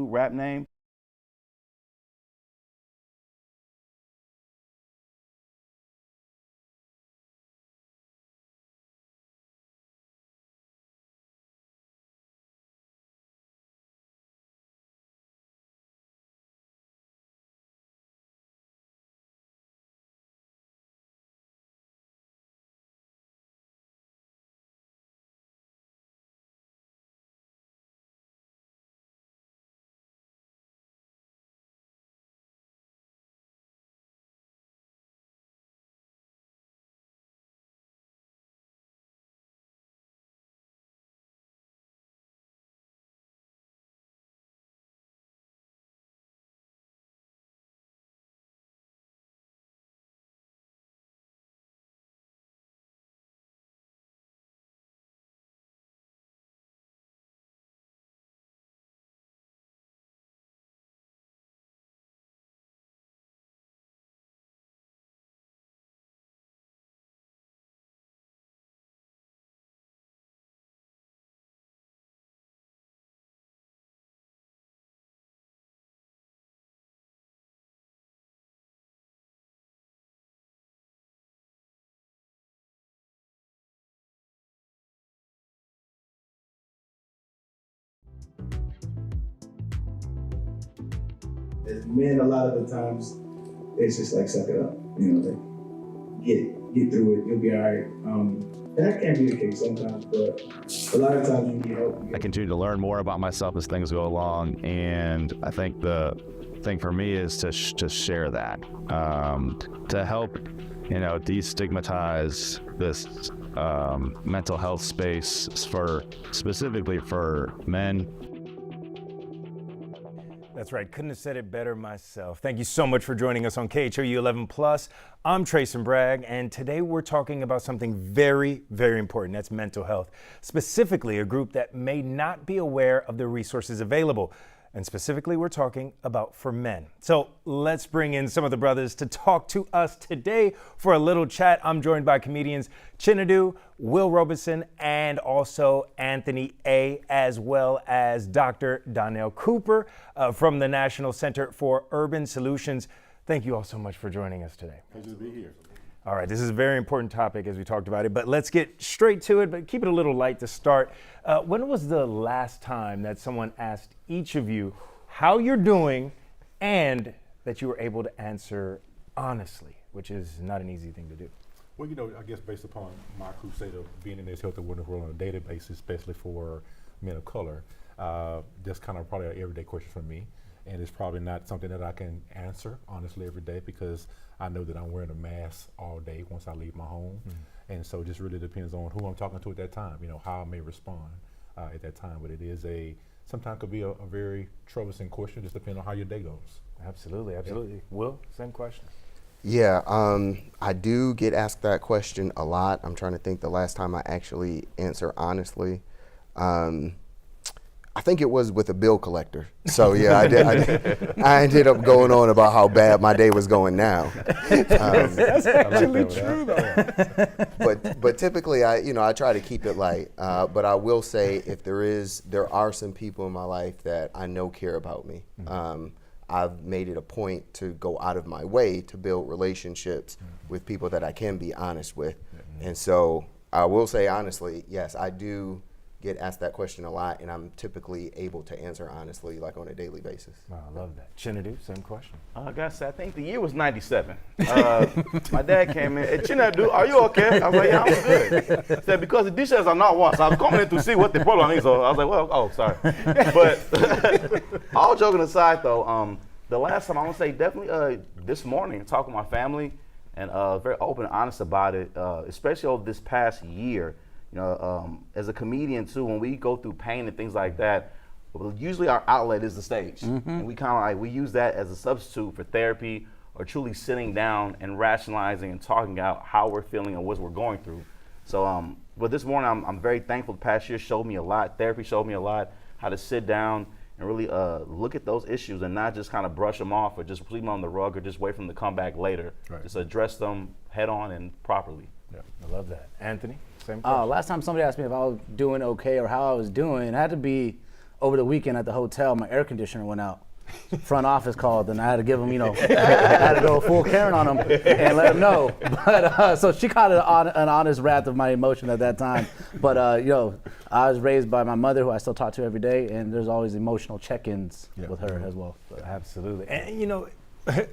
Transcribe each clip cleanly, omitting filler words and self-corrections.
rap name. As men, a lot of the times, it's just like suck it up, like get through it. You'll be all right. And that can be the case sometimes, but a lot of times you need help. I continue to learn more about myself as things go along, and I think the thing for me is to share that, to help, destigmatize this mental health space specifically for men. That's right. Couldn't have said it better myself. Thank you so much for joining us on KHOU 11+. I'm Trace Bragg, and today we're talking about something very, very important. That's mental health, specifically a group that may not be aware of the resources available. And specifically, we're talking about for men. So let's bring in some of the brothers to talk to us today for a little chat. I'm joined by comedians KHOU, Will Robeson, and also Anthony A., as well as Dr. Donnell Cooper from the National Center for Urban Solutions. Thank you all so much for joining us today. Pleasure to be here. All right, this is a very important topic as we talked about it, but let's get straight to it, but keep it a little light to start. When was the last time that someone asked each of you how you're doing and that you were able to answer honestly, which is not an easy thing to do? Well, I guess based upon my crusade of being in this health and wellness world on a daily basis, especially for men of color, that's kind of probably an everyday question for me. And it's probably not something that I can answer honestly every day because I know that I'm wearing a mask all day once I leave my home. And so it just really depends on who I'm talking to at that time, how I may respond at that time. But it is sometimes could be a very troublesome question, just depending on how your day goes. Absolutely, absolutely. Yeah. Will, same question. Yeah, I do get asked that question a lot. I'm trying to think the last time I actually answer honestly. I think it was with a bill collector. So yeah, I ended up going on about how bad my day was going now. That's actually true though. But typically I try to keep it light. But I will say there are some people in my life that I know care about me. I've made it a point to go out of my way to build relationships with people that I can be honest with. And so I will say honestly, yes, I do get asked that question a lot, and I'm typically able to answer honestly, like on a daily basis. Wow, I love that. Chinadu, same question. I gotta say, I think the year was 97. My dad came in, hey, Chinadu, are you okay? I was like, yeah, I'm good. He said, because the dishes are not washed. So I was coming in to see what the problem is. So I was like, well, oh, sorry. But all joking aside though, the last time I want to say definitely this morning, talking with my family and very open and honest about it, especially over this past year. As a comedian too, when we go through pain and things like that, usually our outlet is the stage. And we kind of we use that as a substitute for therapy or truly sitting down and rationalizing and talking out how we're feeling and what we're going through. So, but this morning I'm very thankful. The past year showed me a lot. Therapy showed me a lot, how to sit down and really look at those issues and not just kind of brush them off or just leave them on the rug or just wait for them to come back later. Right. Just address them head on and properly. Yeah, I love that. Anthony, same question. Last time somebody asked me if I was doing okay or how I was doing, it had to be over the weekend at the hotel, my air conditioner went out. Front office called, and I had to give them, I had to go full Karen on them and let them know. But so she caught an honest wrath of my emotion at that time. But I was raised by my mother, who I still talk to every day, and there's always emotional check-ins with her as well. So. Absolutely. And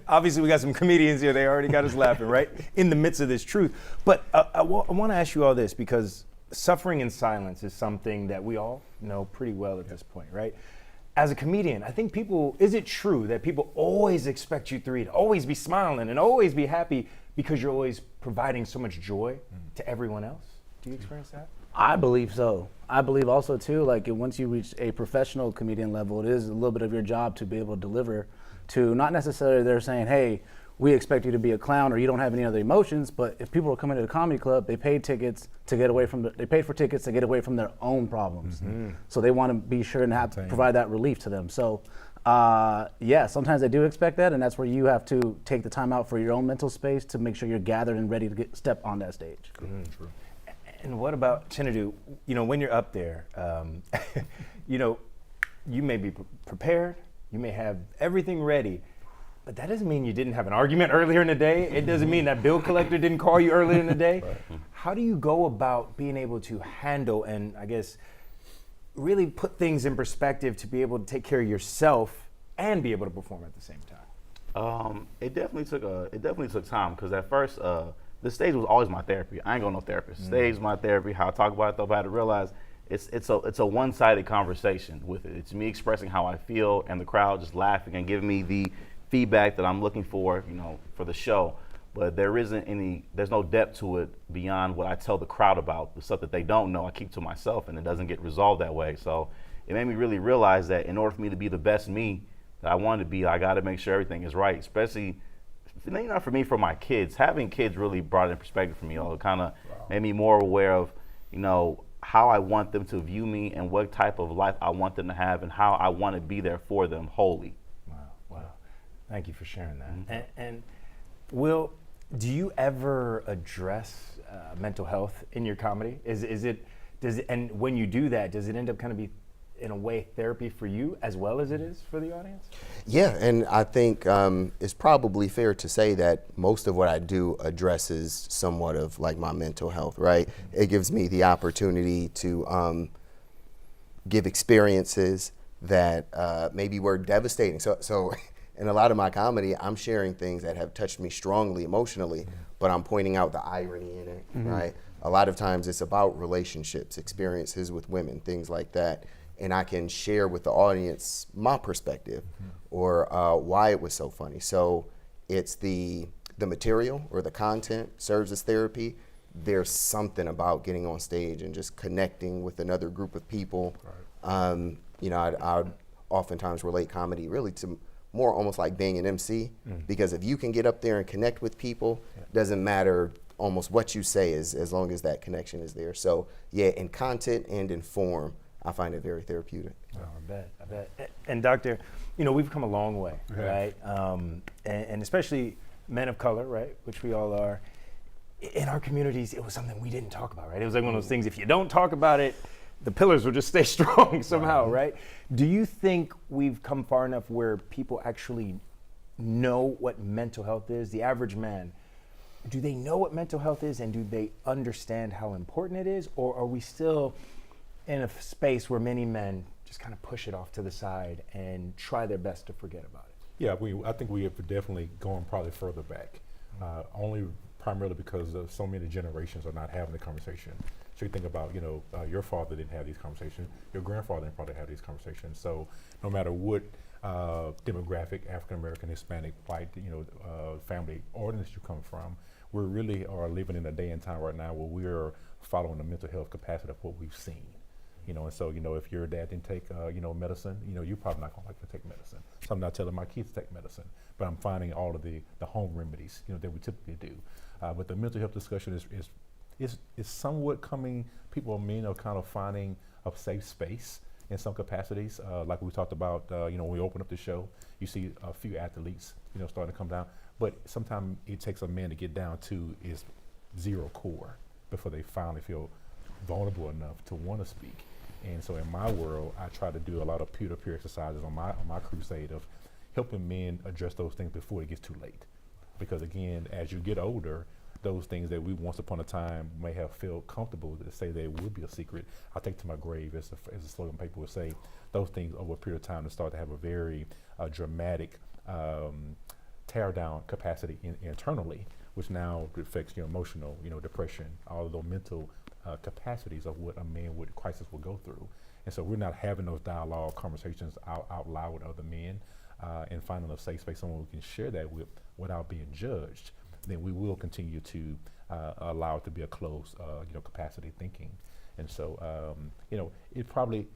obviously we got some comedians here. They already got us laughing, right? In the midst of this truth. But I want to ask you all this, because suffering in silence is something that we all know pretty well at this point, right? As a comedian, I think is it true that people always expect you three to always be smiling and always be happy because you're always providing so much joy to everyone else? Do you experience that? I believe so. I believe also too, like once you reach a professional comedian level, it is a little bit of your job to be able to deliver to, not necessarily they're saying, hey, we expect you to be a clown or you don't have any other emotions, but if people are coming to the comedy club, they paid for tickets to get away from their own problems. So they want to be sure and provide that relief to them. So sometimes they do expect that, and that's where you have to take the time out for your own mental space to make sure you're gathered and ready to step on that stage. True. And what about Chinadu? When you're up there, you may be prepared, you may have everything ready, but that doesn't mean you didn't have an argument earlier in the day. It doesn't mean that bill collector didn't call you earlier in the day. Right. How do you go about being able to handle and, I guess, really put things in perspective to be able to take care of yourself and be able to perform at the same time? It definitely took time, because at first the stage was always my therapy. I ain't got no therapist. Stage is my therapy. How I talk about it, though, but I had to realize it's a one-sided conversation with it. It's me expressing how I feel and the crowd just laughing and giving me the feedback that I'm looking for, for the show. But there's no depth to it beyond what I tell the crowd about. The stuff that they don't know, I keep to myself, and it doesn't get resolved that way. So it made me really realize that in order for me to be the best me that I wanted to be, I got to make sure everything is right, especially, for me, for my kids. Having kids really brought it in perspective for me. It kind of made me more aware of, how I want them to view me and what type of life I want them to have and how I want to be there for them wholly. Wow. Thank you for sharing that. And Will, do you ever address mental health in your comedy? And when you do that, does it end up kind of be, in a way, therapy for you as well as it is for the audience? Yeah, and I think it's probably fair to say that most of what I do addresses somewhat of like my mental health, right? It gives me the opportunity to give experiences that maybe were devastating. So in a lot of my comedy, I'm sharing things that have touched me strongly emotionally, but I'm pointing out the irony in it, right? A lot of times it's about relationships, experiences with women, things like that. And I can share with the audience my perspective or why it was so funny. So it's the material or the content serves as therapy. There's something about getting on stage and just connecting with another group of people. Right. I oftentimes relate comedy really to more almost like being an MC, because if you can get up there and connect with people, doesn't matter almost what you say as long as that connection is there. So yeah, in content and in form, I find it very therapeutic. Oh, I bet. And Doctor, we've come a long way, right? And especially men of color, right, which we all are. In our communities, it was something we didn't talk about, right? It was like one of those things, if you don't talk about it, the pillars will just stay strong somehow, right? Do you think we've come far enough where people actually know what mental health is? The average man, do they know what mental health is, and do they understand how important it is? Or are we still in a space where many men just kind of push it off to the side and try their best to forget about it? Yeah, I think we have definitely gone probably further back, only primarily because of so many generations are not having the conversation. So you think about, your father didn't have these conversations, your grandfather didn't probably have these conversations. So no matter what demographic, African American, Hispanic, white, family ordinance you come from, we really are living in a day and time right now where we're following the mental health capacity of what we've seen. And so, if your dad didn't take, medicine, you're probably not gonna like to take medicine. So I'm not telling my kids to take medicine, but I'm finding all of the home remedies, that we typically do. But the mental health discussion is somewhat coming, people are kind of finding a safe space in some capacities. Like we talked about, when we open up the show, you see a few athletes, starting to come down. But sometimes it takes a man to get down to is zero core before they finally feel vulnerable enough to want to speak. And so in my world, I try to do a lot of peer-to-peer exercises on my crusade of helping men address those things before it gets too late. Because again, as you get older, those things that we once upon a time may have felt comfortable to say they would be a secret, I'll take to my grave, as a slogan people would say. Those things over a period of time to start to have a very dramatic tear down capacity internally, which now affects your emotional, depression, all of those mental capacities of what a man with crisis will go through. And so we're not having those dialogue conversations out loud with other men and finding a safe space, someone we can share that with without being judged. Then we will continue to allow it to be a closed, capacity thinking. And so, it probably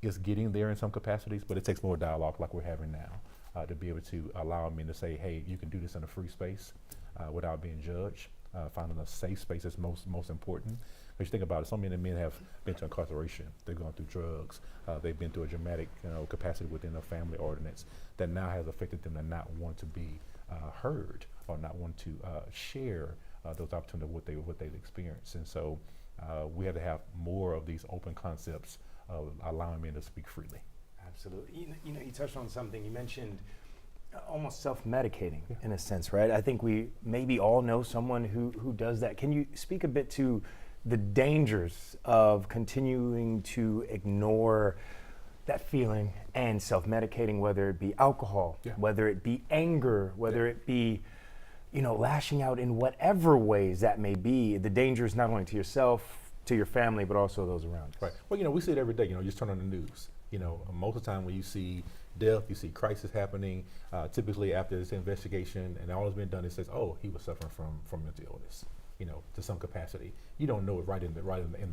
is getting there in some capacities, but it takes more dialogue like we're having now to be able to allow men to say, hey, you can do this in a free space without being judged. Finding a safe space is most important. Because you think about it, so many men have been to incarceration. They've gone through drugs. They've been through a dramatic, capacity within a family ordinance that now has affected them to not want to be heard or not want to share those opportunities of what they've experienced. And so we have to have more of these open concepts of allowing men to speak freely. Absolutely. You touched on something. You mentioned almost self-medicating in a sense, right? I think we maybe all know someone who does that. Can you speak a bit to the dangers of continuing to ignore that feeling and self-medicating, whether it be alcohol, whether it be anger, whether it be, lashing out in whatever ways that may be? The dangers not only to yourself, to your family, but also those around us. Right. Well, we see it every day. Just turn on the news. Most of the time when you see death, you see crisis happening. Typically after this investigation and all has been done, it says, oh, he was suffering from mental illness. To some capacity. You don't know it right in the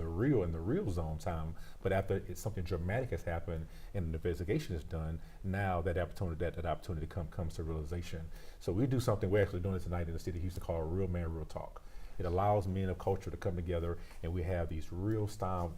real zone time, but after something dramatic has happened and an investigation is done, now that opportunity comes to realization. So we do something, we're actually doing it tonight in the city of Houston called Real Man, Real Talk. It allows men of culture to come together and we have these real style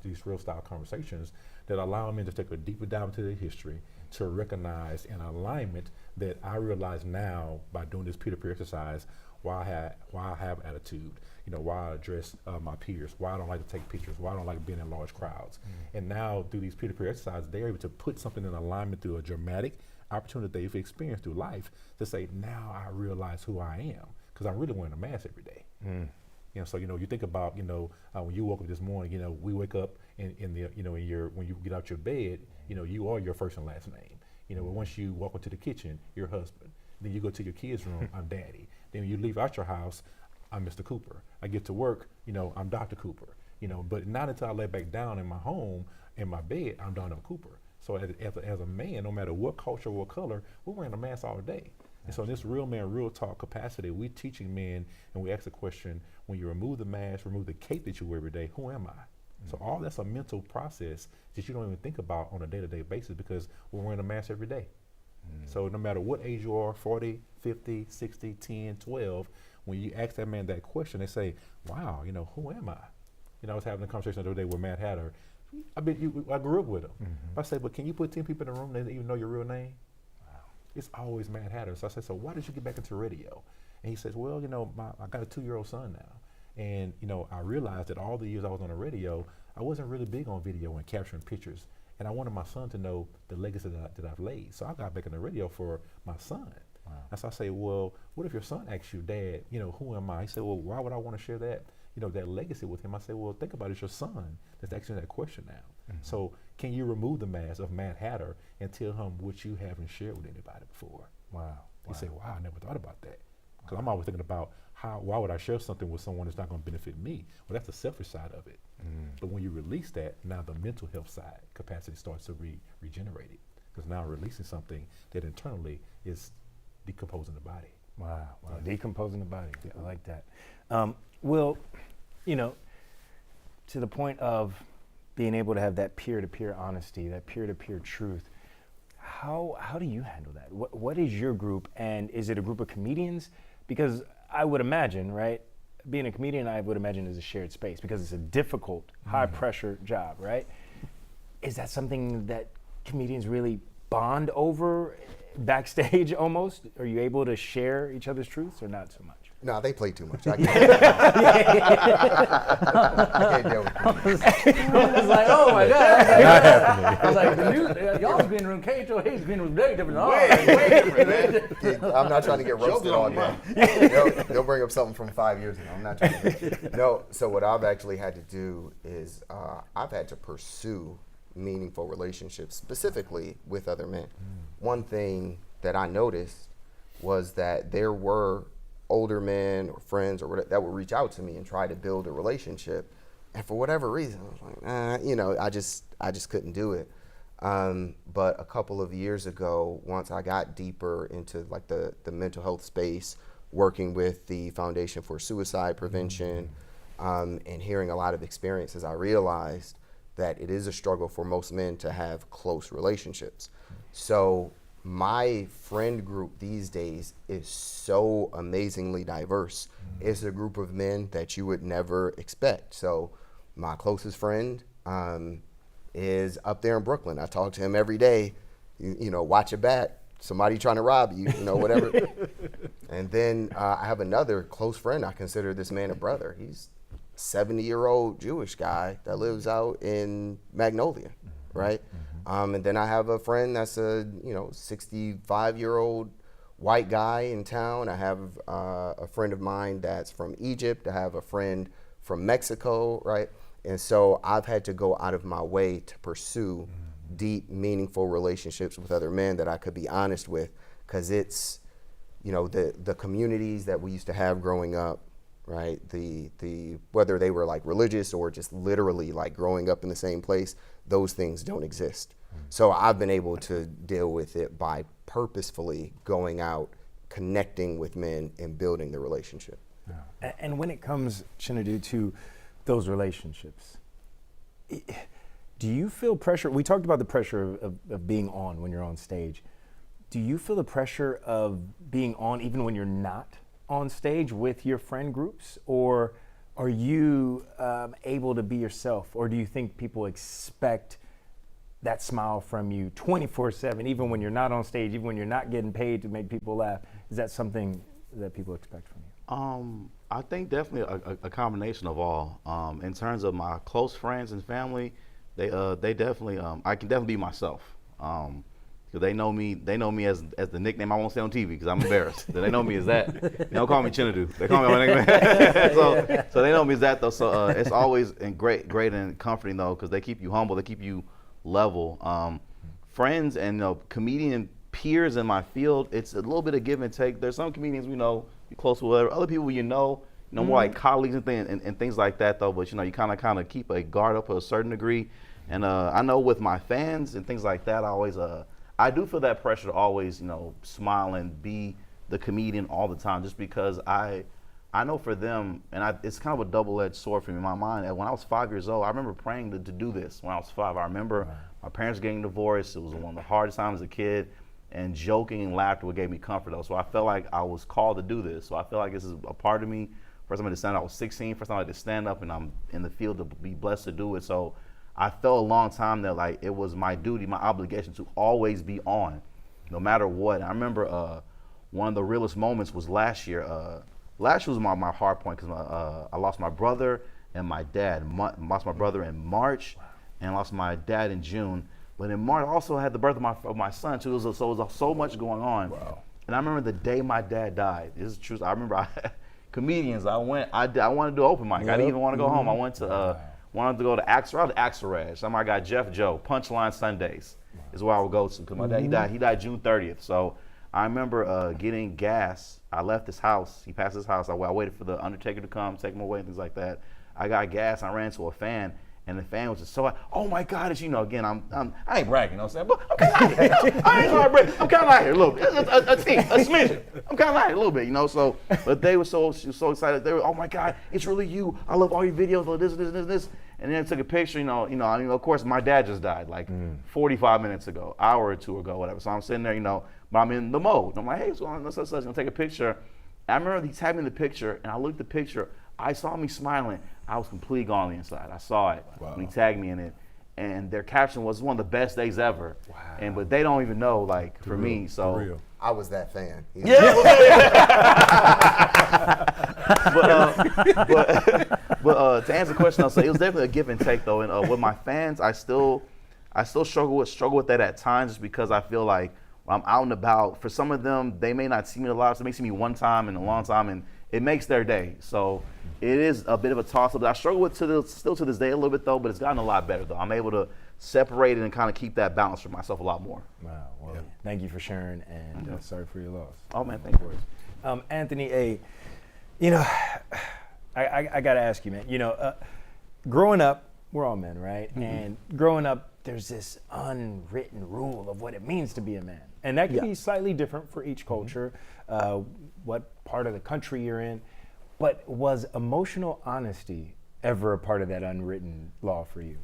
conversations that allow men to take a deeper dive into their history, to recognize an alignment that I realize now by doing this peer-to-peer exercise, why I have attitude, why I address my peers, why I don't like to take pictures, why I don't like being in large crowds. And now through these peer-to-peer exercises, they're able to put something in alignment through a dramatic opportunity they've experienced through life to say, now I realize who I am, because I'm really wearing a mask every day. So you think about when you woke up this morning, we wake up when you get out your bed, you are your first and last name. But once you walk into the kitchen, your husband. Then you go to your kids' room, I'm daddy. Then when you leave out your house, I'm Mr. Cooper. I get to work, I'm Dr. Cooper. But not until I lay back down in my home, in my bed, I'm Donald Cooper. So as a man, no matter what culture or what color, we're wearing a mask all day. And so in this real man, real talk capacity, we're teaching men and we ask the question, when you remove the mask, remove the cape that you wear every day, who am I? So all that's a mental process that you don't even think about on a day-to-day basis because we're wearing a mask every day. So no matter what age you are, 40, 50, 60, 10, 12, when you ask that man that question, they say, wow, who am I? I was having a conversation the other day with Matt Hatter. I grew up with him. I said, but can you put 10 people in the room that didn't even know your real name? Wow. It's always Matt Hatter. So I said, so why did you get back into radio? And he says, well, I got a 2-year-old son now. And, I realized that all the years I was on the radio, I wasn't really big on video and capturing pictures. And I wanted my son to know the legacy that I've laid. So I got back in the radio for my son. Wow. And so I say, well, what if your son asks you, Dad, who am I? He said, well, why would I want to share that, that legacy with him? I said, well, think about it. It's your son that's asking that question now. So can you remove the mask of Mad Hatter and tell him what you haven't shared with anybody before? Wow. He said, wow, I never thought about that. Because I'm always thinking about why would I share something with someone that's not going to benefit me? Well, that's the selfish side of it. But when you release that, now the mental health side capacity starts to regenerate it. Because now releasing something that internally is decomposing the body. Wow. Decomposing the body. I like that. Will, to the point of being able to have that peer-to-peer honesty, that peer-to-peer truth, how do you handle that? What is your group, and is it a group of comedians? Because I would imagine, right, being a comedian, I would imagine is a shared space because it's a difficult, high-pressure job, right? Is that something that comedians really bond over backstage almost? Are you able to share each other's truths or not so much? No, they play too much. I can't, I can't deal with them. I was like, oh my God. Not happening. I was like, the new, y'all's green room, KHOU's green room, very different. Way different, man. I'm not trying to get roasted all day. They'll bring up something from 5 years ago. I'm not trying to. No, so what I've actually had to do is I've had to pursue meaningful relationships, specifically with other men. One thing that I noticed was that there were older men or friends or whatever that would reach out to me and try to build a relationship, and for whatever reason, I was like, I just couldn't do it. But a couple of years ago, once I got deeper into like the mental health space, working with the Foundation for Suicide Prevention, and hearing a lot of experiences, I realized that it is a struggle for most men to have close relationships. So my friend group these days is so amazingly diverse. It's a group of men that you would never expect. So my closest friend is up there in Brooklyn. I talk to him every day, watch your back, somebody trying to rob you, whatever. And then I have another close friend. I consider this man a brother. He's a 70-year-old Jewish guy that lives out in Magnolia, right? And then I have a friend that's a 65-year-old white guy in town. I have a friend of mine that's from Egypt. I have a friend from Mexico, right? And so I've had to go out of my way to pursue deep, meaningful relationships with other men that I could be honest with, because it's, the communities that we used to have growing up, right? The whether they were like religious or just literally like growing up in the same place, those things don't exist. So I've been able to deal with it by purposefully going out, connecting with men, and building the relationship. And when it comes, Chinadu, to those relationships, do you feel pressure? We talked about the pressure of being on when you're on stage. Do you feel the pressure of being on even when you're not on stage with your friend groups? Or are you able to be yourself? Or do you think people expect that smile from you 24/7, even when you're not on stage, even when you're not getting paid to make people laugh? Is that something that people expect from you? I think definitely a combination of all. In terms of my close friends and family, they definitely, I can definitely be myself. Because they know me as the nickname I won't say on TV because I'm embarrassed. They know me as that. They don't call me Chinadu. They call me my nickname. so they know me as that though. So it's always great and comforting though, because they keep you humble, they keep you level. Friends and comedian peers in my field, it's a little bit of give and take. There's some comedians you're close with, other people more like colleagues and things like that though. But you kind of keep a guard up to a certain degree. And I know with my fans and things like that, I do feel that pressure to always smile and be the comedian all the time, just because I know for them, and it's kind of a double-edged sword for me in my mind. And when I was 5 years old, I remember praying to do this when I was 5. I remember my parents getting divorced. It was one of the hardest times as a kid, and joking and laughter what gave me comfort though. So I felt like I was called to do this. So I feel like this is a part of me. First time I had to stand up, I was 16. First time I had to stand up, and I'm in the field to be blessed to do it. So I felt a long time that like it was my duty, my obligation to always be on, no matter what. I remember one of the realest moments was last year. Last year was my hard point because I lost my brother and my dad. Lost my brother in March, and lost my dad in June. But in March, I also had the birth of my son too. So it was so much going on. Wow. And I remember the day my dad died. This is true. I remember comedians. I wanted to do open mic. I didn't even want to go home. I went to. Wanted to go to Axelrad. Somebody got Jeff Joe, Punchline Sundays is where I would go to, because my dad, he died June 30th. So I remember getting gas. I left his house. He passed his house. I waited for the Undertaker to come, take him away and things like that. I got gas. I ran to a fan, and the fan was just so, oh my God, it's, again, I ain't bragging, what I'm saying, but I'm kind of out here. I ain't trying to brag. I'm kind of out here a little bit. A smidgen. I'm kind of out here a little bit, so, but they were so excited. They were, oh my God, it's really you. I love all your videos, this. And then I took a picture, of course, my dad just died like 45 minutes ago, hour or two ago, whatever. So I'm sitting there, but I'm in the mode. I'm like, hey, what's going on? Such, gonna take a picture. And I remember he tagged me in the picture, and I looked at the picture. I saw me smiling. I was completely gone on the inside. I saw it when he tagged me in it. and their caption was one of the best days ever. Wow. And but they don't even know, like, for me. So For real. I was that fan. yeah. but to answer the question, I'll say it was definitely a give and take though. And with my fans, I still struggle with that at times, just because I feel like when I'm out and about, for some of them, they may not see me a lot, so they may see me one time in a long time, and it makes their day. So it is a bit of a toss-up. I struggle with still to this day a little bit though, but it's gotten a lot better though. I'm able to separate it and kind of keep that balance for myself a lot more. Wow. Well, thank you for sharing, and sorry for your loss. Oh man, thank you. Anthony, you know, I got to ask you, man, you know, growing up, we're all men, right? Mm-hmm. And growing up, there's this unwritten rule of what it means to be a man. And that can be slightly different for each culture, what part of the country you're in. But was emotional honesty ever a part of that unwritten law for you?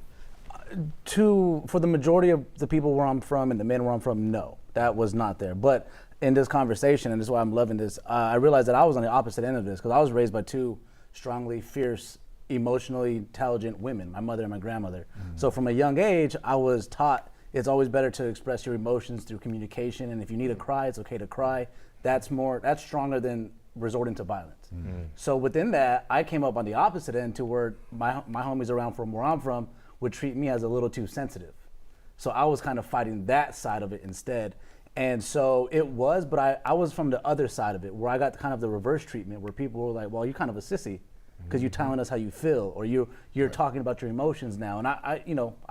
For the majority of the people where I'm from and the men where I'm from, no, that was not there. But in this conversation, and this is why I'm loving this, I realized that I was on the opposite end of this, because I was raised by two strongly, fierce, emotionally intelligent women, my mother and my grandmother. So from a young age, I was taught it's always better to express your emotions through communication, and if you need to cry, it's okay to cry. That's stronger than resorting to violence. So within that, I came up on the opposite end to where my homies around from where I'm from would treat me as a little too sensitive. So I was kind of fighting that side of it instead. And so it was, but I was from the other side of it, where I got kind of the reverse treatment, where people were like, well, you're kind of a sissy because you're telling us how you feel, or you're talking about your emotions now. And I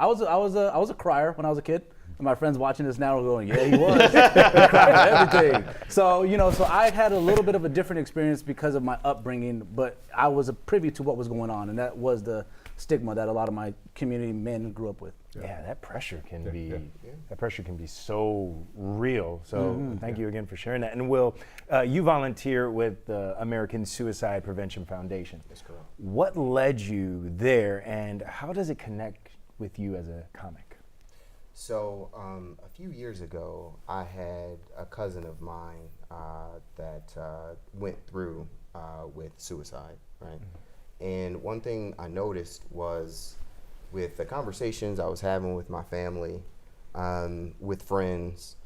was a crier when I was a kid. And my friends watching this now are going, yeah, he was. He cried everything. So, so I had a little bit of a different experience because of my upbringing, but I was privy to what was going on, and that was the stigma that a lot of my community men grew up with. Yeah, that pressure can be so real. So thank you again for sharing that. And Will, you volunteer with the American Suicide Prevention Foundation. That's correct. What led you there, and how does it connect with you as a comic? So a few years ago, I had a cousin of mine that went through with suicide, right? And one thing I noticed was, with the conversations I was having with my family, with friends,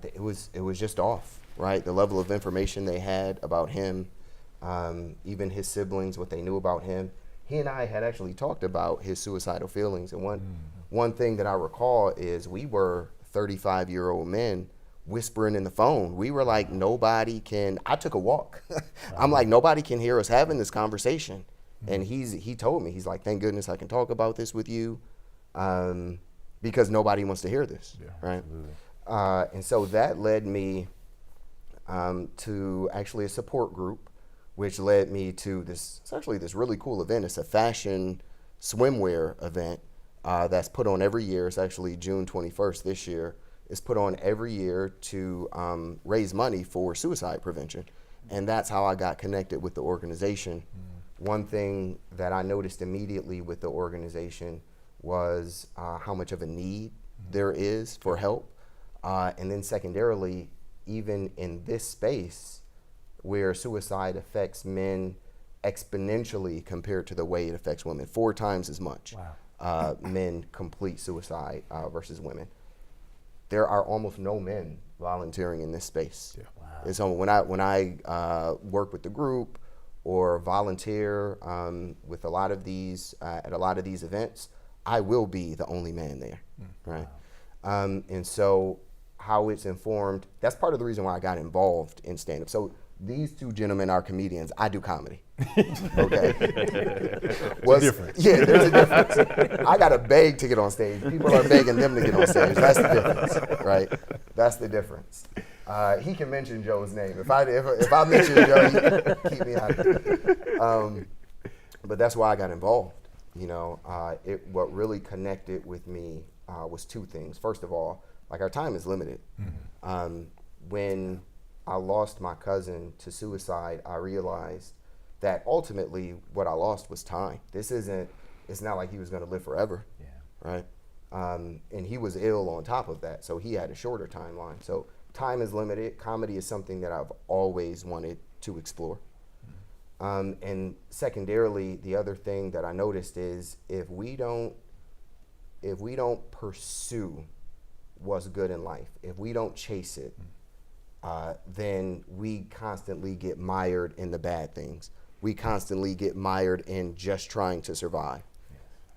it was just off, right? The level of information they had about him, even his siblings, what they knew about him. He and I had actually talked about his suicidal feelings, and one thing that I recall is we were 35-year-old men whispering in the phone. We were like, nobody can. I took a walk. I'm like, nobody can hear us having this conversation. And he told me, he's like, thank goodness I can talk about this with you, because nobody wants to hear this, right? And so that led me to actually a support group, which led me to this really cool event. It's a fashion swimwear event that's put on every year. It's actually June 21st this year. It's put on every year to raise money for suicide prevention. And that's how I got connected with the organization. One thing that I noticed immediately with the organization was how much of a need there is for help. And then secondarily, even in this space where suicide affects men exponentially compared to the way it affects women, 4 times as much. Wow. Men complete suicide versus women. There are almost no men volunteering in this space. Yeah. Wow. And so when I work with the group or volunteer with a lot of these at a lot of these events, I will be the only man there, right? Wow. And so how it's informed, that's part of the reason why I got involved in stand-up. So these two gentlemen are comedians. I do comedy. Okay. What's the difference? Yeah, there's a difference. I gotta beg to get on stage. People are begging them to get on stage. That's the difference, right? That's the difference. He can mention Joe's name. If I mention Joe, he keep me out of it. But that's why I got involved. What really connected with me was 2 things. First of all, like, our time is limited. When I lost my cousin to suicide, I realized that ultimately what I lost was time. It's not like he was gonna live forever, right? And he was ill on top of that, so he had a shorter timeline. So time is limited. Comedy is something that I've always wanted to explore. And secondarily, the other thing that I noticed is if we don't if we don't pursue what's good in life, if we don't chase it, then we constantly get mired in the bad things. We constantly get mired in just trying to survive.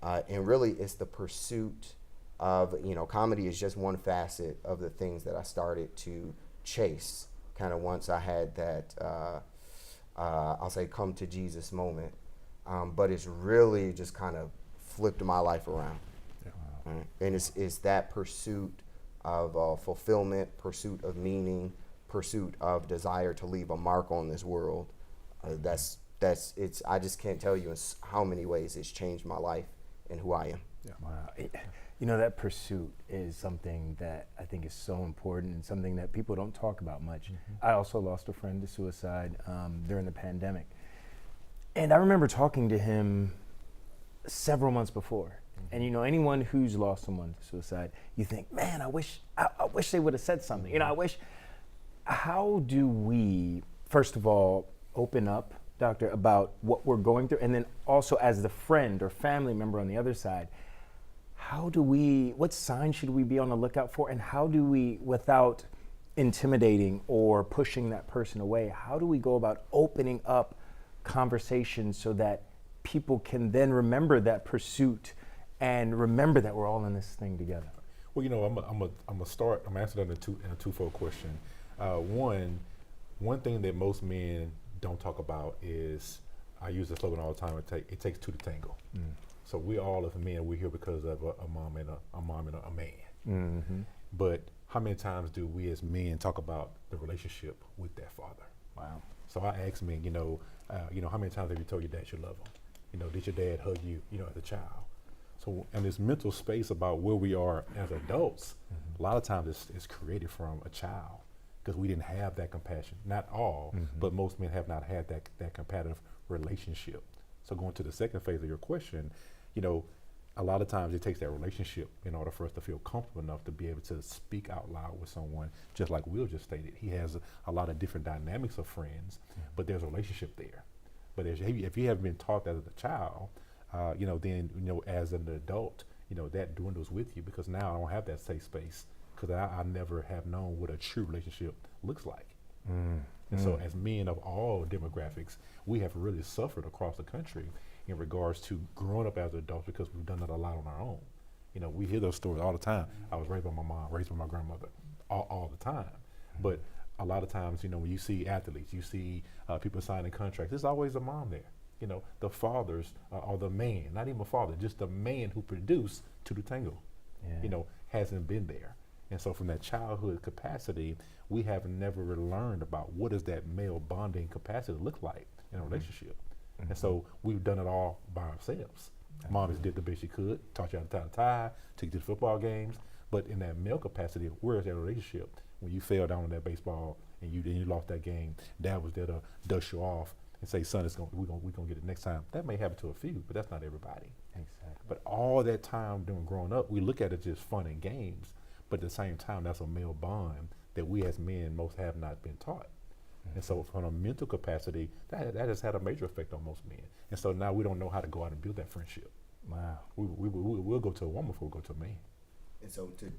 And really, it's the pursuit of, comedy is just one facet of the things that I started to chase kind of once I had that, I'll say, come to Jesus moment. But it's really just kind of flipped my life around. Right? And it's that pursuit of fulfillment, pursuit of meaning, pursuit of desire to leave a mark on this world. I just can't tell you in how many ways it's changed my life and who I am. Yeah. Wow. That pursuit is something that I think is so important and something that people don't talk about much. Mm-hmm. I also lost a friend to suicide during the pandemic. And I remember talking to him several months before. And anyone who's lost someone to suicide, you think, man, I wish they would have said something. How do we, first of all, open up, doctor, about what we're going through, and then also as the friend or family member on the other side, what signs should we be on the lookout for, and how do we, without intimidating or pushing that person away, how do we go about opening up conversations so that people can then remember that pursuit and remember that we're all in this thing together? Well, I'm gonna answer that in a twofold question. One thing that most men don't talk about is, I use the slogan all the time, it takes two to tango. So we all as men, we're here because of a mom and a man. Mm-hmm. But how many times do we as men talk about the relationship with that father? Wow. So I ask men, how many times have you told your dad you love him? Did your dad hug you, as a child? So, and this mental space about where we are as adults, a lot of times it's created from a child, because we didn't have that compassion. Not all, but most men have not had that competitive relationship. So going to the second phase of your question, a lot of times it takes that relationship in order for us to feel comfortable enough to be able to speak out loud with someone, just like Will just stated. He has a lot of different dynamics of friends, but there's a relationship there. But if you haven't been taught that as a child, then as an adult, that dwindles with you, because now I don't have that safe space, because I never have known what a true relationship looks like. And so as men of all demographics, we have really suffered across the country in regards to growing up as adults, because we've done that a lot on our own. We hear those stories all the time. I was raised by my mom, raised by my grandmother, all the time. But a lot of times, when you see athletes, you see people signing contracts, there's always a mom there. The fathers or the man, not even a father, just the man who produced to the tango, hasn't been there. And so from that childhood capacity, we have never really learned about what does that male bonding capacity look like in a relationship. And so we've done it all by ourselves. Mom just did the best she could, taught you how to tie a tie, took you to the football games. But in that male capacity, where is that relationship? When you fell down on that baseball and you lost that game, dad was there to dust you off and say, son, we're gonna get it next time. That may happen to a few, but that's not everybody. Exactly. But all that time during growing up, we look at it just fun and games, but at the same time, that's a male bond that we as men most have not been taught. And so from a mental capacity, that has had a major effect on most men. And so now we don't know how to go out and build that friendship. Wow. We'll go to a woman before we go to a man. And so to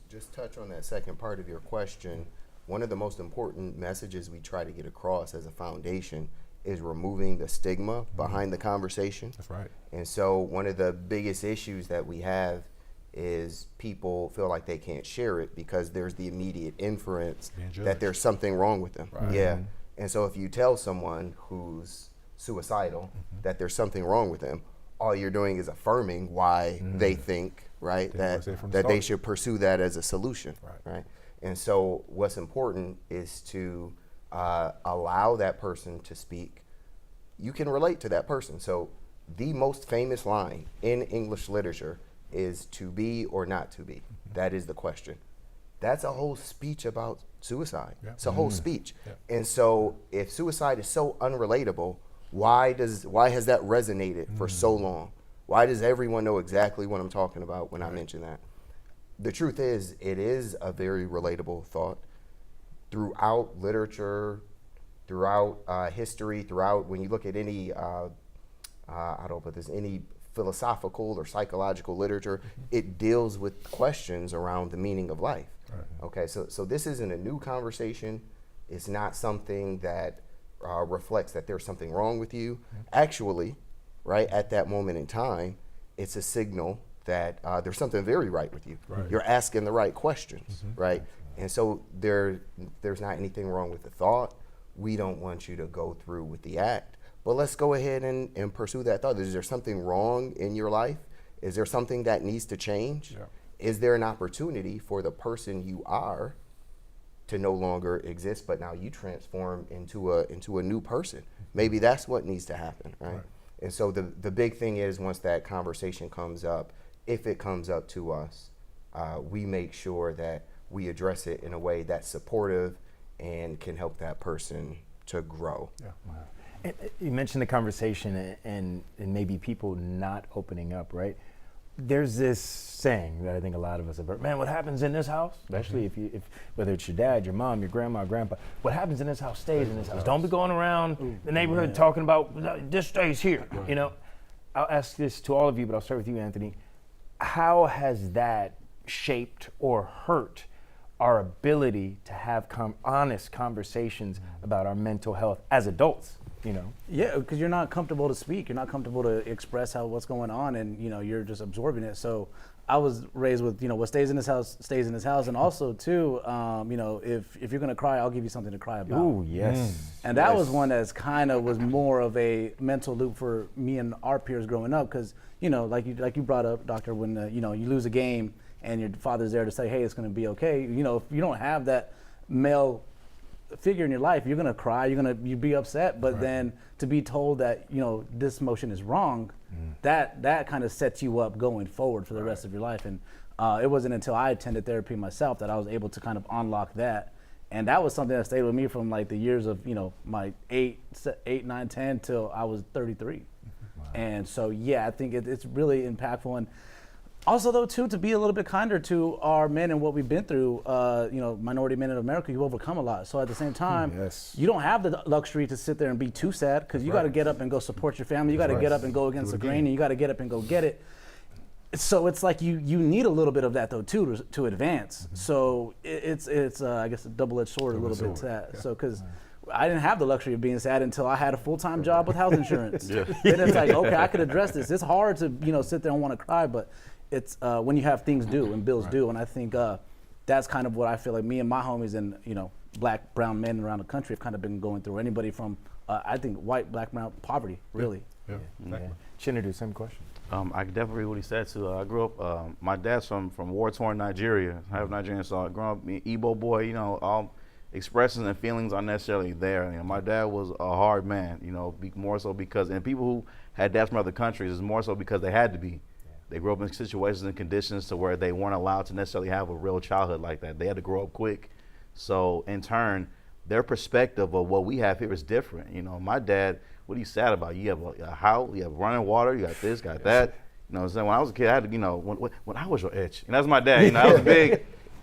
just touch on that second part of your question, one of the most important messages we try to get across as a foundation is removing the stigma behind the conversation. That's right. And so one of the biggest issues that we have is people feel like they can't share it because there's the immediate inference that there's something wrong with them. Right. Yeah. And so if you tell someone who's suicidal that there's something wrong with them, all you're doing is affirming why they think, right, that they should pursue that as a solution, right? And so what's important is to allow that person to speak. You can relate to that person. So the most famous line in English literature is to be or not to be. That is the question. That's a whole speech about suicide. Yeah. It's a whole speech. Yeah. And so if suicide is so unrelatable, why has that resonated for so long? Why does everyone know exactly what I'm talking about when I mention that? The truth is, it is a very relatable thought. Throughout literature, throughout history, throughout when you look at any, any philosophical or psychological literature. It deals with questions around the meaning of life. Okay, so this isn't a new conversation. It's not something that reflects that there's something wrong with you. Actually, right at that moment in time, it's a signal that there's something very right with you. You're asking the right questions, right? And so there's not anything wrong with the thought. We don't want you to go through with the act, but let's go ahead and pursue that thought. Is there something wrong in your life? Is there something that needs to change? Is there an opportunity for the person you are to no longer exist, but now you transform into a new person? Maybe that's what needs to happen, right? And so the big thing is, once that conversation comes up, if it comes up to us, we make sure that we address it in a way that's supportive and can help that person to grow. And you mentioned the conversation and maybe people not opening up, right? There's this saying that I think a lot of us have heard, man, what happens in this house, especially if whether it's your dad, your mom, your grandma, grandpa, what happens in this house stays in this house. Don't be going around the neighborhood talking about this stays here, you know? I'll ask this to all of you, but I'll start with you, Anthony. How has that shaped or hurt our ability to have honest conversations about our mental health as adults, you know? Yeah, because you're not comfortable to speak. You're not comfortable to express what's going on, and you're just absorbing it. So I was raised with what stays in this house stays in this house, and also too, if you're gonna cry, I'll give you something to cry about. Ooh, yes. And that was one that's kind of was more of a mental loop for me and our peers growing up, because like you brought up, Doctor, when you lose a game and your father's there to say, hey, it's gonna be okay. If you don't have that male figure in your life, you're gonna cry, you'd be upset, but then to be told that this motion is wrong, that kind of sets you up going forward for the rest of your life. And it wasn't until I attended therapy myself that I was able to kind of unlock that, and that was something that stayed with me from like the years of my 8, 9, 10 till I was 33. And so I think it's really impactful. And also, though, too, to be a little bit kinder to our men and what we've been through, minority men in America, you've overcome a lot. So at the same time, you don't have the luxury to sit there and be too sad, because you got to get up and go support your family. You got to get up and go against the grain, and you got to get up and go get it. So it's like you need a little bit of that, though, too, to advance. So it's I guess, a double-edged sword a little bit to that. So because I didn't have the luxury of being sad until I had a full-time job with health insurance. Then it's like, okay, I could address this. It's hard to sit there and want to cry, but it's when you have things due and bills due. And I think that's kind of what I feel like me and my homies and black, brown men around the country have kind of been going through. Anybody from I think white, black, brown, poverty, really. Chinadu, same question. I can definitely agree with what he said too. I grew up, my dad's from war-torn Nigeria, half Nigerian, so I grew up Igbo boy, all expressions and feelings aren't necessarily there. My dad was a hard man, more so because, and people who had dads from other countries is more so because they had to be. They grew up in situations and conditions to where they weren't allowed to necessarily have a real childhood like that. They had to grow up quick. So in turn, their perspective of what we have here is different. My dad, what he's sad about, you have a house, you have running water, you got this, got that. When I was a kid, I had to, when I was your itch. And that's my dad, that was a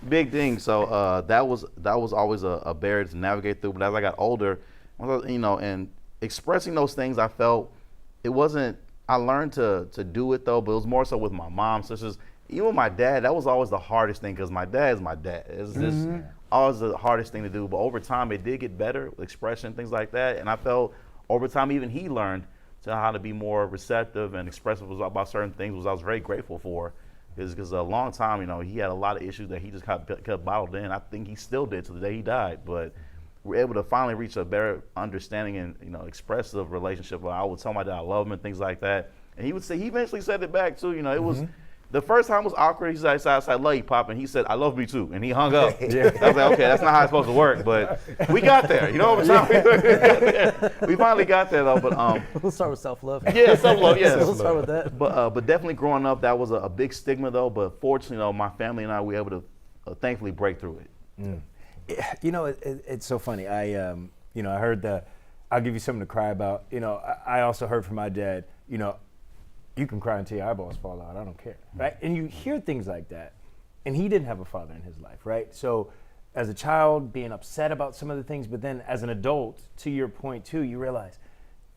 big thing. So that was always a barrier to navigate through. But as I got older, and expressing those things, I felt it wasn't, I learned to do it though, but it was more so with my mom, sisters, even with my dad. That was always the hardest thing, because my dad is my dad. It's just always the hardest thing to do. But over time, it did get better with expression, things like that. And I felt over time, even he learned how to be more receptive and expressive about certain things, which I was very grateful for. Because a long time, he had a lot of issues that he just kept bottled in. I think he still did to the day he died. But we're able to finally reach a better understanding and expressive relationship. I would tell my dad I love him and things like that, and he would say, he eventually said it back too. It was the first time was awkward. He said, I said, love you, Pop, and he said, I love me too, and he hung up. I was like, okay, that's not how it's supposed to work, but we got there. Over time we finally got there though. But we'll start with self-love. Yeah, self-love. Yeah, we'll start with that. But definitely growing up, that was a big stigma though. But fortunately, my family and I were able to thankfully break through it. It's so funny. I heard I'll give you something to cry about. I also heard from my dad, you can cry until your eyeballs fall out. I don't care, right? And you hear things like that. And he didn't have a father in his life, right? So as a child, being upset about some of the things, but then as an adult, to your point too, you realize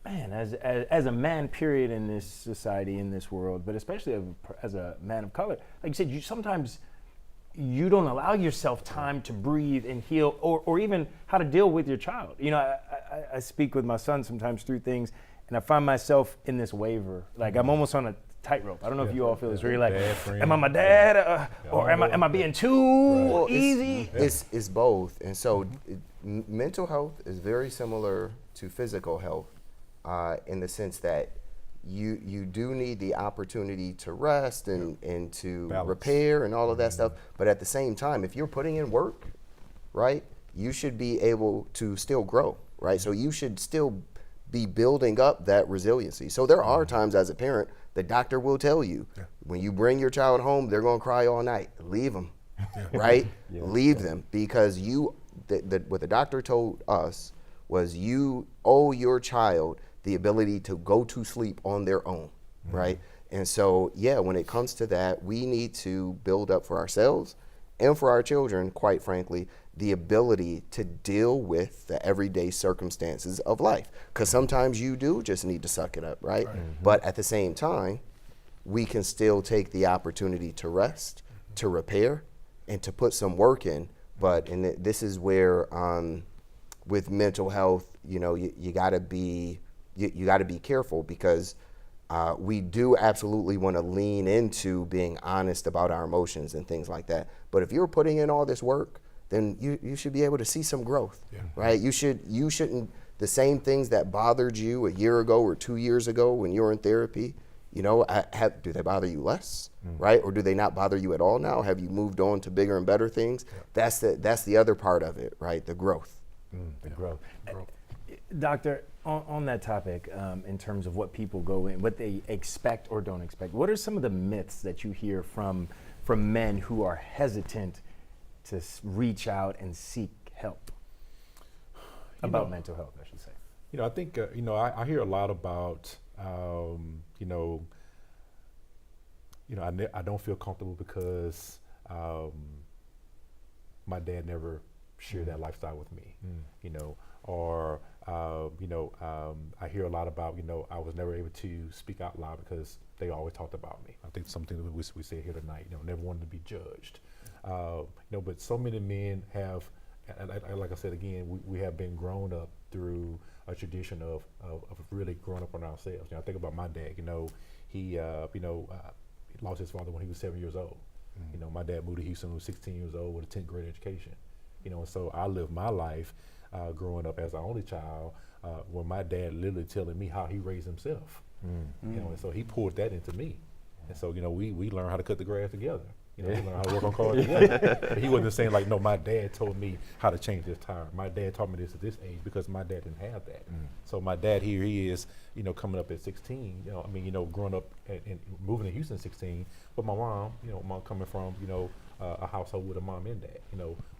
man, as a man, period, in this society, in this world, but especially as a man of color, like you said, you sometimes you don't allow yourself time to breathe and heal, or even how to deal with your child. You know, I speak with my son sometimes through things, and I find myself in this waver, like I'm almost on a tightrope. I don't know if you all feel this, where you're like, am I my dad, or am I being too easy? It's both, and so mental health is very similar to physical health, in the sense that you do need the opportunity to rest and to repair and all of that stuff. But at the same time, if you're putting in work, right, you should be able to still grow, right? So you should still be building up that resiliency. So there are times as a parent, the doctor will tell you, when you bring your child home, they're gonna cry all night. Leave them, right? Leave them, because what the doctor told us was you owe your child the ability to go to sleep on their own, right? And so, yeah, when it comes to that, we need to build up for ourselves and for our children, quite frankly, the ability to deal with the everyday circumstances of life. Because sometimes you do just need to suck it up, right? But at the same time, we can still take the opportunity to rest, to repair, and to put some work in. But this is where, with mental health, you know, you gotta be careful, because we do absolutely want to lean into being honest about our emotions and things like that. But if you're putting in all this work, then you should be able to see some growth, right? You shouldn't, the same things that bothered you a year ago or 2 years ago when you were in therapy, you know, do they bother you less, right? Or do they not bother you at all now? Have you moved on to bigger and better things? That's the other part of it, right? The growth. The growth. Doctor, on that topic, in terms of what people go in, what they expect or don't expect, what are some of the myths that you hear from men who are hesitant to reach out and seek help about mental health, I should say? You know, I think, I hear a lot about, I don't feel comfortable because my dad never shared that lifestyle with me, you know, or, I hear a lot about, I was never able to speak out loud because they always talked about me. I think something that we say here tonight, never wanted to be judged. But so many men have, and like I said again, we have been grown up through a tradition of really growing up on ourselves. I think about my dad. He lost his father when he was 7 years old. My dad moved to Houston when he was 16 years old with a 10th grade education. And so I lived my life growing up as the only child, where my dad literally telling me how he raised himself. And so he poured that into me. And so we learned how to cut the grass together. We learned how to work on cars together. But he wasn't saying like, no, my dad told me how to change this tire. My dad taught me this at this age, because my dad didn't have that. So my dad, here he is, coming up at 16. Growing up and moving to Houston at 16. But my mom, mom coming from a household with a mom and dad.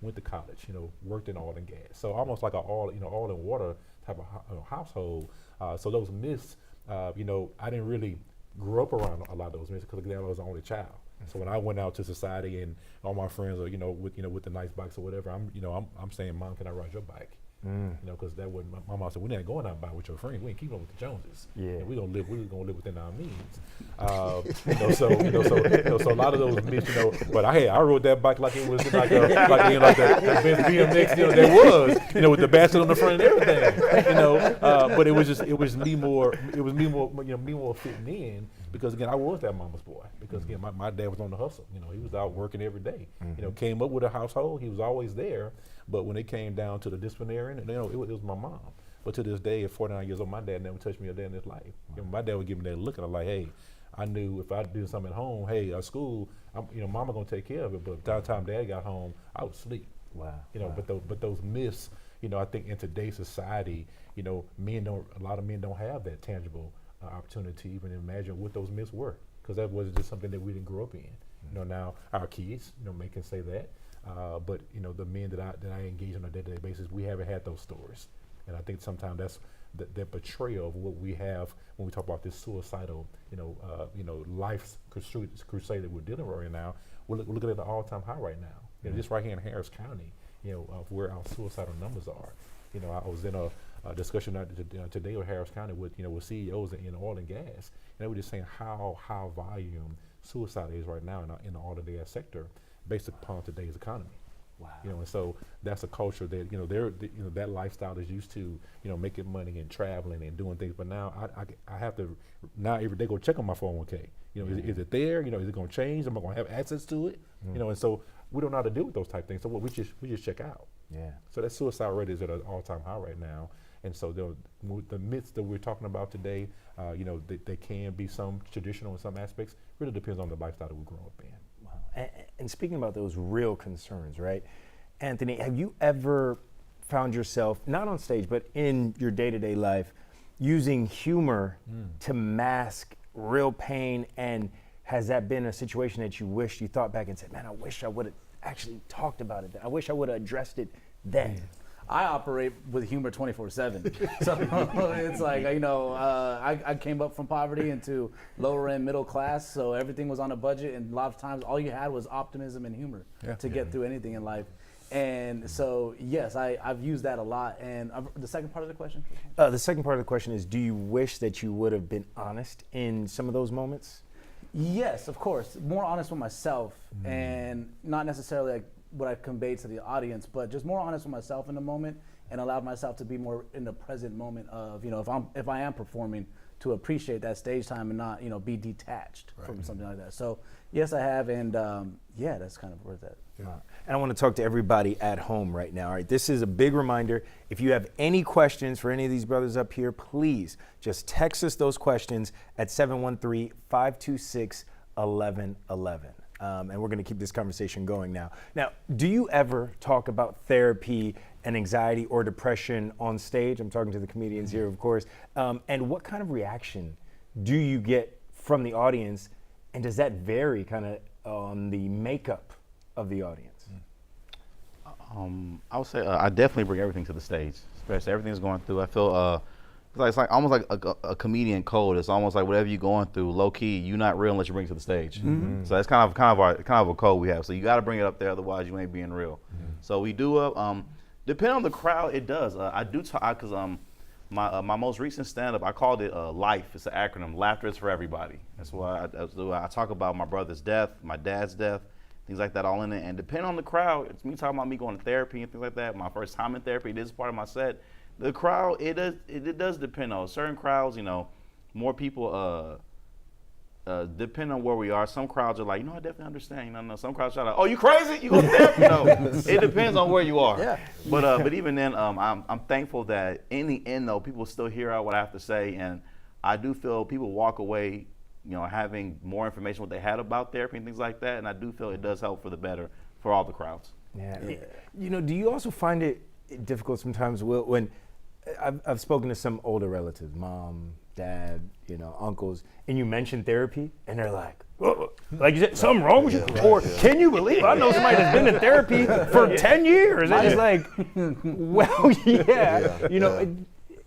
Went to college. Worked in oil and gas. So almost like oil and water type of household. So those myths, I didn't really grow up around a lot of those myths, because again, I was the only child. So when I went out to society and all my friends are, with the nice bikes or whatever, I'm saying, Mom, can I ride your bike? Because that wasn't, my mom said, we're not going out bike with your friends. We ain't keeping up with the Joneses. And we're gonna live within our means. So a lot of those myths, but I rode that bike like it was like the BMX, there was, with the basket on the front and everything, but it was me more fitting in, because again, I was that mama's boy, because again, my dad was on the hustle. He was out working every day. Came up with a household, he was always there. But when it came down to the disciplinarian, it was my mom. But to this day, at 49 years old, my dad never touched me a day in his life. My dad would give me that look, and I'm like, hey, I knew if I did something at home, hey, at school, mama gonna take care of it. But by the time dad got home, I would sleep. Wow. But those myths, I think in today's society, a lot of men don't have that tangible opportunity to even imagine what those myths were, because that wasn't just something that we didn't grow up in. Now our kids, may can say that. But the men that I engage on a day-to-day basis, we haven't had those stories, and I think sometimes that's the betrayal of what we have when we talk about this suicidal, life's crusade that we're dealing with right now. We're looking at the all-time high right now. Just right here in Harris County, of where our suicidal numbers are. I was in a discussion today with Harris County with CEOs in oil and gas, and they were just saying how volume suicide is right now in the oil and gas sector based upon today's economy. Wow. And so that's a culture that that lifestyle is used to making money and traveling and doing things. But now I have to now every day go check on my 401k. Is it there? Is it going to change? Am I going to have access to it? And so we don't know how to deal with those type things. So we just check out. Yeah. So that suicide rate is at an all-time high right now. And so the myths that we're talking about today, they can be some traditional in some aspects. Really depends on the lifestyle that we grow up in. And speaking about those real concerns, right? Anthony, have you ever found yourself, not on stage, but in your day-to-day life, using humor to mask real pain? And has that been a situation that you wish you thought back and said, man, I wish I would have actually talked about it then. I wish I would have addressed it then. I operate with humor 24/7. So it's like, I came up from poverty into lower end middle class, so everything was on a budget, and a lot of times all you had was optimism and humor to get through anything in life. And so, yes, I've used that a lot. And the second part of the question? The second part of the question is, do you wish that you would have been honest in some of those moments? Yes, of course. More honest with myself, and not necessarily like what I conveyed to the audience, but just more honest with myself in the moment, and allowed myself to be more in the present moment of, if I am performing, to appreciate that stage time and not, be detached from something like that. So yes, I have, and that's kind of where that. Yeah. And I want to talk to everybody at home right now. All right, this is a big reminder. If you have any questions for any of these brothers up here, please just text us those questions at 713-526-1111. And we're going to keep this conversation going now. Now, do you ever talk about therapy and anxiety or depression on stage? I'm talking to the comedians here, of course. And what kind of reaction do you get from the audience? And does that vary kind of on the makeup of the audience? I would say I definitely bring everything to the stage, especially everything's going through. I feel it's like almost like a comedian code. It's almost like whatever you're going through, low key, you're not real unless you bring it to the stage. So that's kind of a code we have. So you got to bring it up there, otherwise you ain't being real. So we do depending on the crowd, it does. I do talk because my most recent stand-up, I called it LIFE. It's an acronym. Laughter is for everybody. That's why I talk about my brother's death, my dad's death, things like that all in it. And depending on the crowd, it's me talking about me going to therapy and things like that. My first time in therapy, this is part of my set. The crowd, it does depend on certain crowds. More people depend on where we are. Some crowds are like, I definitely understand. Some crowds are like, oh, you crazy? You go to therapy? It depends on where you are. Yeah. But even then, I'm thankful that in the end, though, people still hear out what I have to say, and I do feel people walk away, having more information what they had about therapy and things like that, and I do feel it does help for the better for all the crowds. Yeah. Do you also find it difficult sometimes, Will, when I've spoken to some older relatives, mom, dad, uncles, and you mention therapy, and they're like, oh, like you said, something wrong with you? Or can you believe I know somebody that's been in therapy for 10 years? And it's like, well,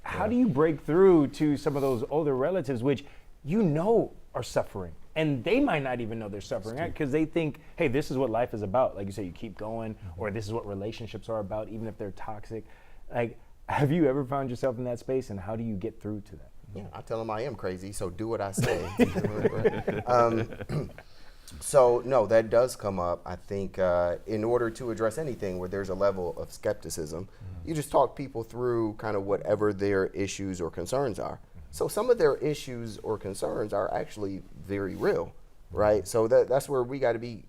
how do you break through to some of those older relatives, which are suffering? And they might not even know they're suffering because they think, hey, this is what life is about. Like you say, you keep going, or this is what relationships are about, even if they're toxic. Like, have you ever found yourself in that space, and how do you get through to that? Yeah, I tell them I am crazy, so do what I say. So no, that does come up. I think in order to address anything where there's a level of skepticism, you just talk people through kind of whatever their issues or concerns are. So some of their issues or concerns are actually very real, right? So that's where we got to be,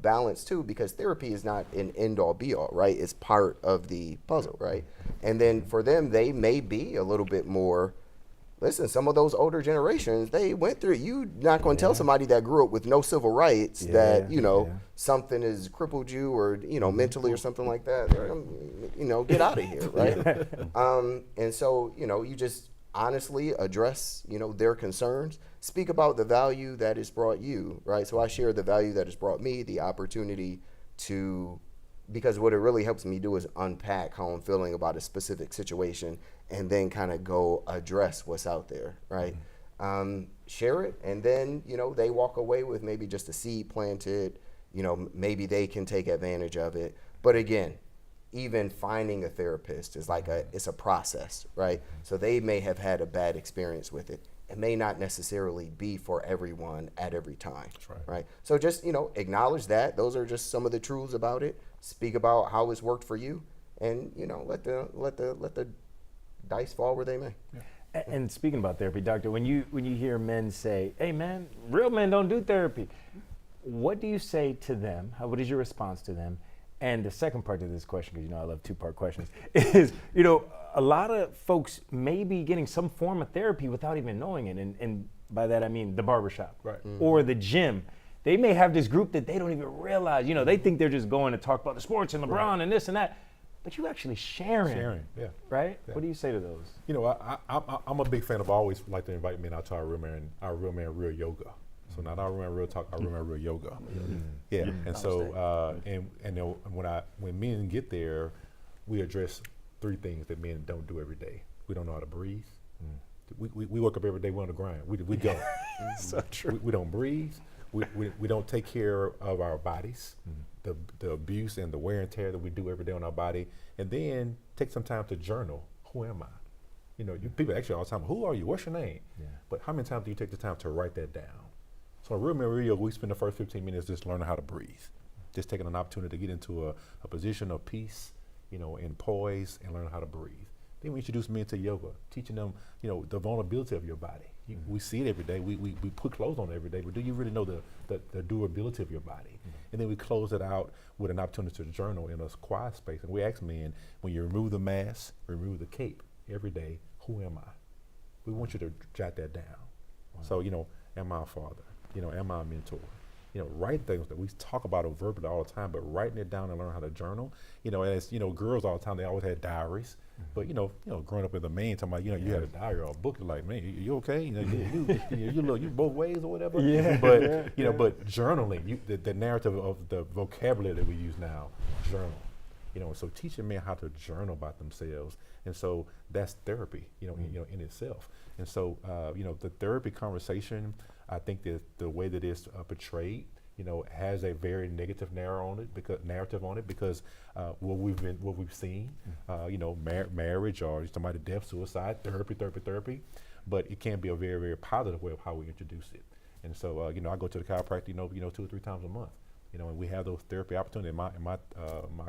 balanced too, because therapy is not an end-all be-all, right? It's part of the puzzle, right? And then for them, they may be a little bit more. Listen, some of those older generations, they went through it. You're not going to tell somebody that grew up with no civil rights that, something has crippled you or, mentally or something like that. Get out of here, right? And so, you just honestly address, their concerns. Speak about the value that has brought you, right? So I share the value that has brought me, the opportunity to, because what it really helps me do is unpack how I'm feeling about a specific situation and then kind of go address what's out there, right? Share it, and then, they walk away with maybe just a seed planted, maybe they can take advantage of it. But again, even finding a therapist is like it's a process, right? So they may have had a bad experience with it. It may not necessarily be for everyone at every time, right? So just, acknowledge that. Those are just some of the truths about it. Speak about how it's worked for you, and let the dice fall where they may. Yeah. And speaking about therapy, doctor, when you hear men say, "Hey, man, real men don't do therapy," what do you say to them? What is your response to them? And the second part to this question, because I love two-part questions, is a lot of folks may be getting some form of therapy without even knowing it, and by that I mean the barbershop, right, or the gym. They may have this group that they don't even realize. They think they're just going to talk about the sports and LeBron and this and that, but you actually sharing, yeah, right? Yeah. What do you say to those? I'm a big fan of always like to invite men out to our real man real yoga. So not our real man real talk, our real man real yoga. Yeah, and so when men get there, we address three things that men don't do every day. We don't know how to breathe. We wake up every day, we're on the grind. We go. So true. We don't breathe. We don't take care of our bodies, the abuse and the wear and tear that we do every day on our body, and then take some time to journal. Who am I? People ask you all the time, who are you? What's your name? Yeah. But how many times do you take the time to write that down? So in Real Men Real, we spend the first 15 minutes just learning how to breathe, just taking an opportunity to get into a position of peace, and poise, and learn how to breathe. Then we introduce men to yoga, teaching them, the vulnerability of your body. We see it every day. We put clothes on every day, but do you really know the durability of your body? And then we close it out with an opportunity to journal in a quiet space. And we ask men, when you remove the mask, remove the cape every day, who am I? We want you to jot that down. Wow. So, am I a father? Am I a mentor? Write things that we talk about it verbally all the time, but writing it down and learn how to journal. And as girls all the time, they always had diaries. But growing up as a man, talking about you had a diary or a book, like, man, you okay? You both ways or whatever. Yeah. But but journaling, the narrative of the vocabulary that we use now, journal. So teaching men how to journal about themselves, and so that's therapy, in itself. And so the therapy conversation, I think that the way that it's portrayed, has a very negative narrative on it because what we've seen, marriage or somebody death, suicide, therapy, but it can be a very, very positive way of how we introduce it. And so I go to the chiropractor, 2 or 3 times a month, and we have those therapy opportunities. My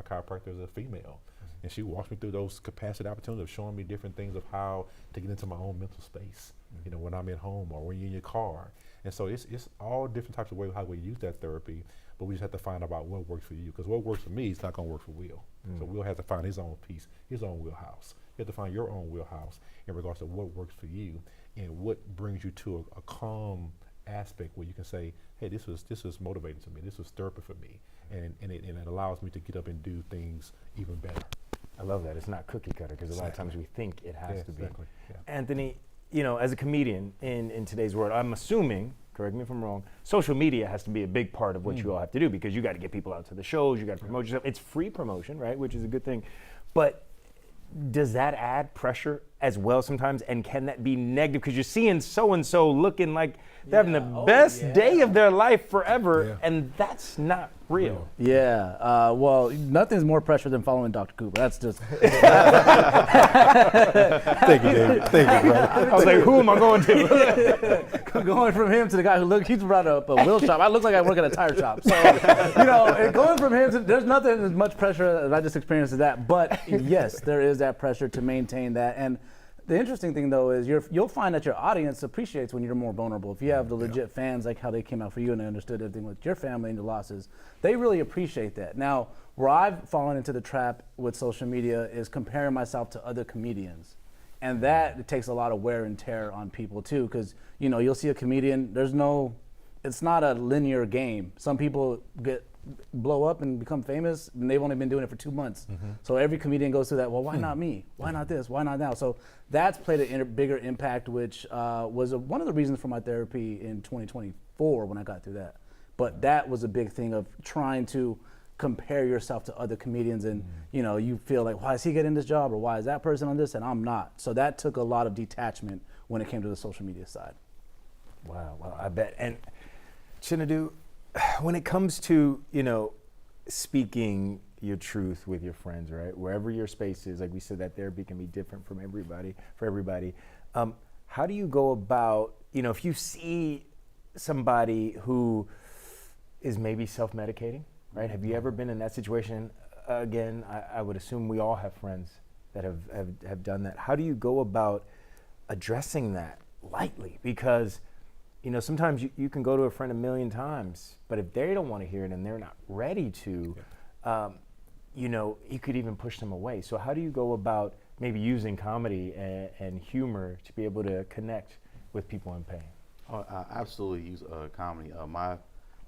chiropractor is a female, and she walks me through those capacity opportunities of showing me different things of how to get into my own mental space, when I'm at home or when you're in your car. And so it's all different types of ways how we use that therapy, but we just have to find out about what works for you, because what works for me is not going to work for Will. So Will has to find his own piece, his own wheelhouse. You have to find your own wheelhouse in regards to what works for you and what brings you to a calm aspect where you can say, hey, this was motivating to me, this was therapy for me, and it allows me to get up and do things even better. I love that. It's not cookie cutter, because a lot of times we think it has to be. Exactly. Yeah. Anthony, as a comedian in today's world, I'm assuming, correct me if I'm wrong, social media has to be a big part of what you all have to do, because you got to get people out to the shows, you got to promote yourself. It's free promotion, right, which is a good thing. But does that add pressure as well sometimes? And can that be negative? Because you're seeing so-and-so looking like they're having the best day of their life forever, and that's not real. Yeah, well, nothing's more pressure than following Dr. Cooper. That's just. Thank you, David. Thank you, brother. I was like, who am I going to? Going from him to the guy he's brought up a wheel shop. I look like I work at a tire shop. So, going from him to, there's nothing as much pressure that I just experienced as that. But yes, there is that pressure to maintain that. And the interesting thing, though, is you'll find that your audience appreciates when you're more vulnerable. If you have the legit fans, like how they came out for you and they understood everything with your family and your losses, they really appreciate that. Now, where I've fallen into the trap with social media is comparing myself to other comedians. And that takes a lot of wear and tear on people, too, because, you'll see a comedian, it's not a linear game. Some people blow up and become famous, and they've only been doing it for 2 months. So every comedian goes through that. Well, why not me? Why not this? Why not now? So that's played a bigger impact, which was one of the reasons for my therapy in 2024 when I got through that. But that was a big thing of trying to compare yourself to other comedians, and you feel like, why is he getting this job, or why is that person on this and I'm not? So that took a lot of detachment when it came to the social media side. Wow, well, I bet. And Chinadu, when it comes to, speaking your truth with your friends, right? Wherever your space is, like we said, that therapy can be different from everybody, for everybody. How do you go about, if you see somebody who is maybe self-medicating, right? Have you ever been in that situation? Again, I would assume we all have friends that have done that. How do you go about addressing that lightly? Because sometimes you can go to a friend a million times, but if they don't want to hear it and they're not ready to, you could even push them away. So how do you go about maybe using comedy and humor to be able to connect with people in pain? Oh, I absolutely use comedy.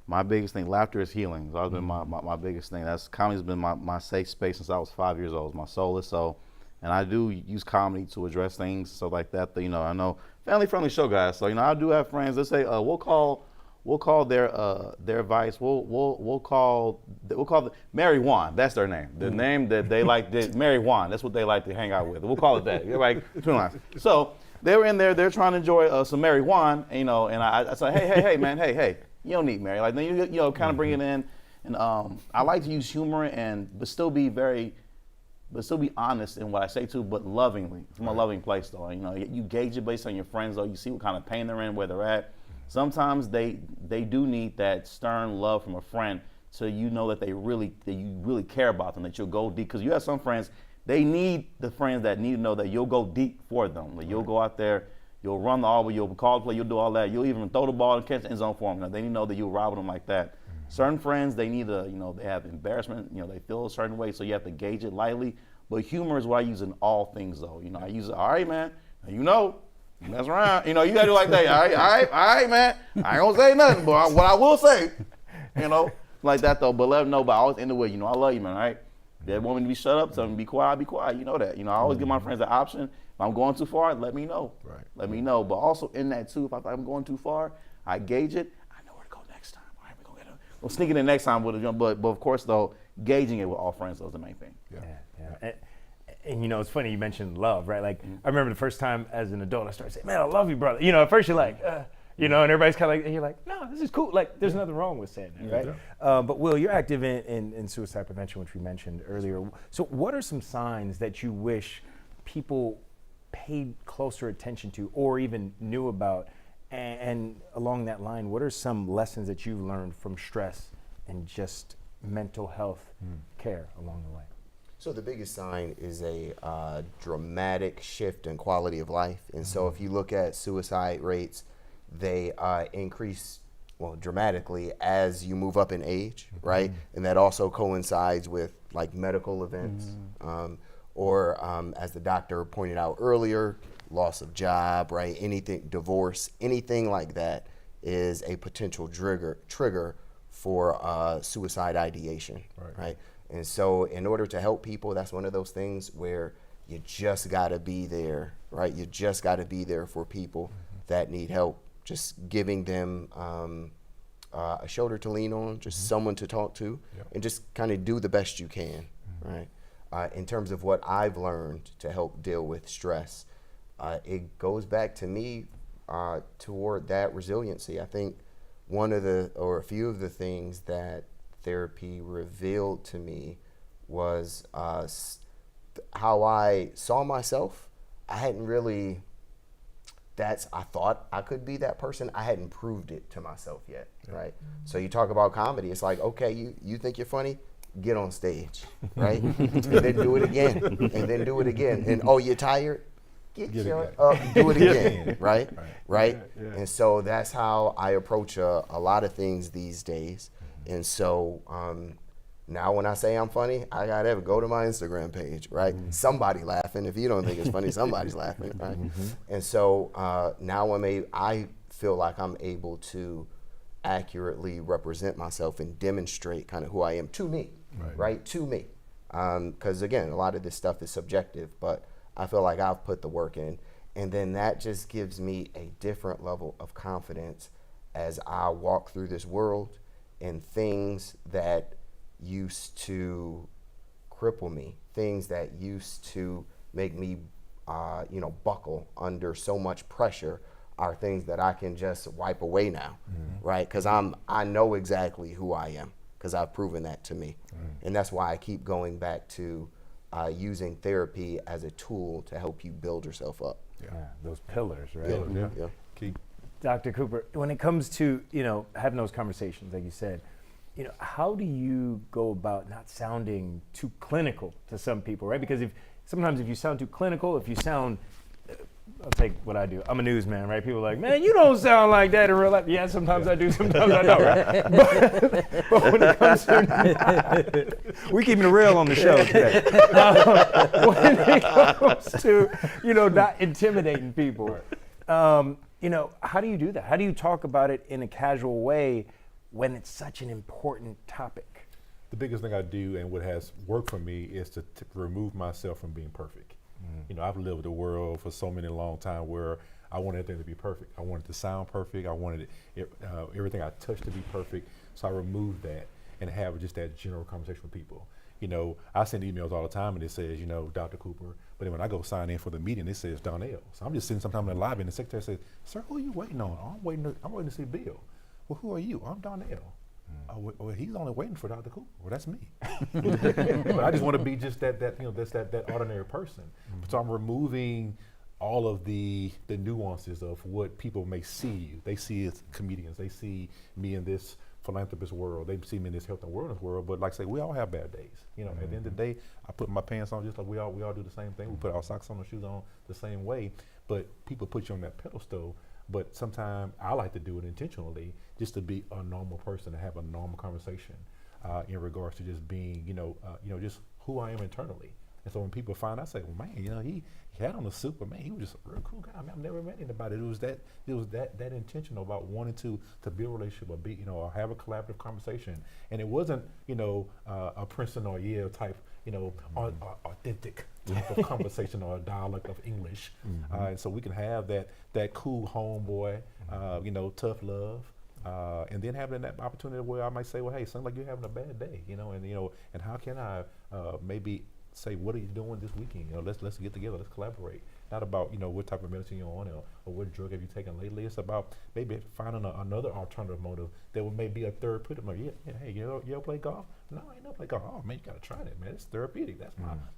My biggest thing, laughter is healing. It's always been my biggest thing. Comedy's been my safe space since I was 5 years old. It's my solace. So, and I do use comedy to address things, stuff like that. I know family-friendly show, guys. So I do have friends that say we'll call their advice. We'll call Mary Juan. That's their name. The name that they like, Mary Juan. That's what they like to hang out with. We'll call it that. Right between lines. So they were in there. They're trying to enjoy some Mary Juan. And I said, hey, man, hey. You don't need Mary. Like, kind of bring it in. And I like to use humor but still be honest in what I say too, but lovingly, from a loving place though. You gauge it based on your friends though. You see what kind of pain they're in, where they're at. Sometimes they do need that stern love from a friend, so that that you really care about them, that you'll go deep. Because you have some friends, they need the friends that need to know that you'll go deep for them. Like you'll go out there. You'll run the arbor, you'll call the play, you'll do all that. You'll even throw the ball and catch the end zone for them. They need to know that you'll ride with them like that. Certain friends, they need to, they have embarrassment, they feel a certain way, so you have to gauge it lightly. But humor is what I use in all things, though. I use it, all right, man, that's right. You gotta do like that. All right, man. I ain't gonna say nothing, but what I will say, like that, though. But let them know, but I always end the way, I love you, man, all right? If they want me to be shut up, tell me to be quiet, I'll be quiet. You know that. I always give my friends the option. If I'm going too far, let me know. Right. Let me know. But also in that too, if I'm going too far, I gauge it. I know where to go next time. All right, we're gonna get it. We'll sneak it in next time with a jump. But of course, though, gauging it with all friends is the main thing. Yeah. And it's funny you mentioned love, right? Like I remember the first time as an adult, I started saying, "Man, I love you, brother." At first you're like, and everybody's kind of like, and you're like, "No, this is cool." Like, there's nothing wrong with saying that, right? Yeah. But Will, you're active in suicide prevention, which we mentioned earlier. So, what are some signs that you wish people paid closer attention to, or even knew about? And along that line, what are some lessons that you've learned from stress and just mental health care along the way? So the biggest sign is a dramatic shift in quality of life. And so if you look at suicide rates, they increase dramatically as you move up in age, right? And that also coincides with like medical events or as the doctor pointed out earlier, loss of job, right? Anything, divorce, anything like that is a potential trigger for suicide ideation, right? And so in order to help people, that's one of those things where you just gotta be there, right? You just gotta be there for people that need help. Just giving them a shoulder to lean on, just someone to talk to, and just kind of do the best you can, right? In terms of what I've learned to help deal with stress, it goes back to me toward that resiliency. I think a few of the things that therapy revealed to me was how I saw myself. I hadn't really, I thought I could be that person. I hadn't proved it to myself yet, right? So you talk about comedy, it's like, okay, you think you're funny? Get on stage, right? And then do it again, and then do it again. And you're tired? Get your up, do it again, right? Right? And so that's how I approach a lot of things these days. And so now when I say I'm funny, I gotta go to my Instagram page, right? Somebody laughing. If you don't think it's funny, somebody's laughing, right? And so now I feel like I'm able to accurately represent myself and demonstrate kind of who I am to me, right? To me. Because again, a lot of this stuff is subjective, but I feel like I've put the work in. And then that just gives me a different level of confidence as I walk through this world, and things that used to cripple me, things that used to make me, buckle under so much pressure, are things that I can just wipe away now, right? Because I know exactly who I am, because I've proven that to me. And that's why I keep going back to using therapy as a tool to help you build yourself up. Yeah, those pillars, right? Yeah. Keep Dr. Cooper, when it comes to, having those conversations, like you said, how do you go about not sounding too clinical to some people, right? Because sometimes if you sound too clinical, if you sound, I'll take what I do. I'm a newsman, right? People are like, man, you don't sound like that in real life. Yeah, sometimes I do, sometimes I don't, right? But when it comes to, we're keeping it real on the show today. When it comes to, not intimidating people, how do you do that? How do you talk about it in a casual way when it's such an important topic? the biggest thing I do and what has worked for me is to remove myself from being perfect. I've lived the world for so many long time where I wanted everything to be perfect. I wanted it to sound perfect. I wanted everything I touched to be perfect. So I removed that and have just that general conversation with people. I send emails all the time and it says, Dr. Cooper, but then when I go sign in for the meeting, it says Donnell. So I'm just sitting sometime in the lobby and the secretary says, sir, who are you waiting on? I'm waiting to see Bill. Well, who are you? I'm Donnell. Well, he's only waiting for Dr. Cooper. Well, that's me. But I just want to be just that ordinary person. So I'm removing all of the nuances of what people may see you. They see as comedians. They see me in this philanthropist world. They see me in this health and wellness world. But like I say, we all have bad days. At the end of the day, I put my pants on just like we all do the same thing. We put our socks on and shoes on the same way. But people put you on that pedestal. But sometimes I like to do it intentionally, just to be a normal person, to have a normal conversation in regards to just being, just who I am internally. And so when people find out, I say, well, man, he had on a suit, but man, he was just a real cool guy. I mean, I've never met anybody. It was that intentional about wanting to build a relationship or be, or have a collaborative conversation. And it wasn't, a Princeton or Yale type, authentic type of conversation or a dialect of English. And so we can have that cool homeboy, tough love. And then having that opportunity where I might say, well, hey, sounds like you're having a bad day, and how can I maybe say, what are you doing this weekend? Let's get together, let's collaborate. Not about, what type of medicine you're on or what drug have you taken lately. It's about maybe finding another alternative motive that would maybe a therapeutic motive. Yeah, hey, you ever play golf? No, I ain't never play golf. Oh man, you gotta try that, man. It's therapeutic.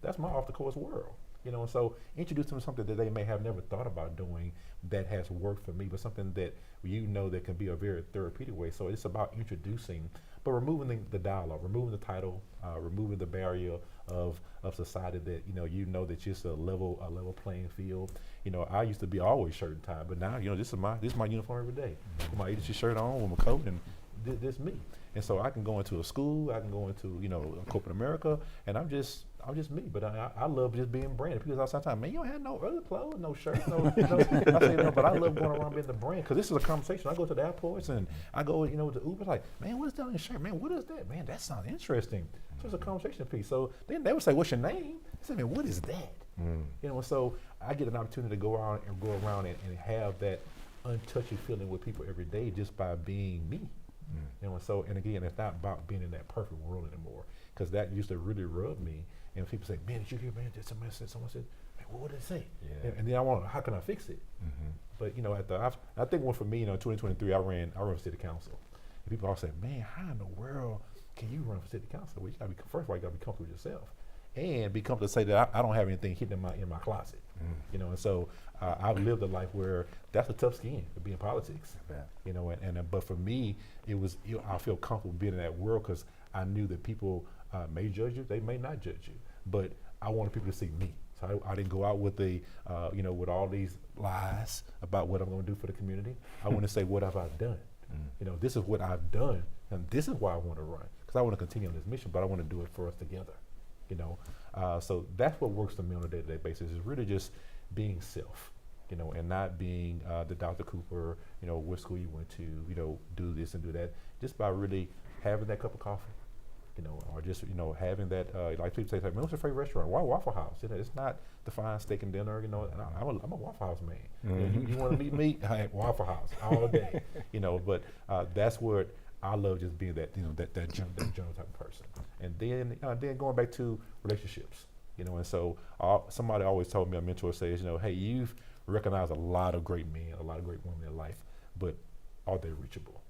That's my off the course world. And so introduce them to something that they may have never thought about doing that has worked for me, but something that that can be a very therapeutic way. So it's about introducing, but removing the dialogue, removing the title, removing the barrier of society that that just a level playing field. I used to be always shirt and tie, but now this is my uniform every day. With my agency shirt on, with my coat, and this me. And so I can go into a school, I can go into corporate America, and I'm just me. But I love just being branded. People outside time, man, you don't have no other clothes, no shirt, no. I say no, but I love going around being the brand because this is a conversation. I go to the airports and I go, to Uber, like, man, what is that on your shirt? Man, what is that? Man, that sounds interesting. So it's a conversation piece. So then they would say, what's your name? I said, man, what is that? So I get an opportunity to go around and have that untouchy feeling with people every day just by being me. And again, it's not about being in that perfect world anymore, because that used to really rub me. And people say, man, did you hear, man, someone said, man, what did it say? Yeah. And then how can I fix it? But, I think for me, 2023, I ran for city council. And people all say, man, how in the world can you run for city council? Well, first of all, you got to be comfortable with yourself. And be comfortable to say that I don't have anything hidden in my closet. And so I've lived a life where that's a tough skin to be in politics. But for me, it was, I feel comfortable being in that world because I knew that people may judge you, they may not judge you, but I wanted people to see me. So I didn't go out with with all these lies about what I'm going to do for the community. I want to say, what have I done? This is what I've done, and this is why I want to run, because I want to continue on this mission, but I want to do it for us together. So that's what works for me on a day-to-day basis, is really just being self, and not being the Dr. Cooper, what school you went to, do this and do that, just by really having that cup of coffee, or just, having that, like people say, man, what's your favorite restaurant? Why Waffle House? It's not the fine steak and dinner, and I'm a Waffle House man. You want to meet me? I ain't Waffle House all day, but that's what I love, just being that, that general type of person. And then going back to relationships, and so somebody always told me, a mentor says, hey, you've recognized a lot of great men, a lot of great women in life, but are they reachable?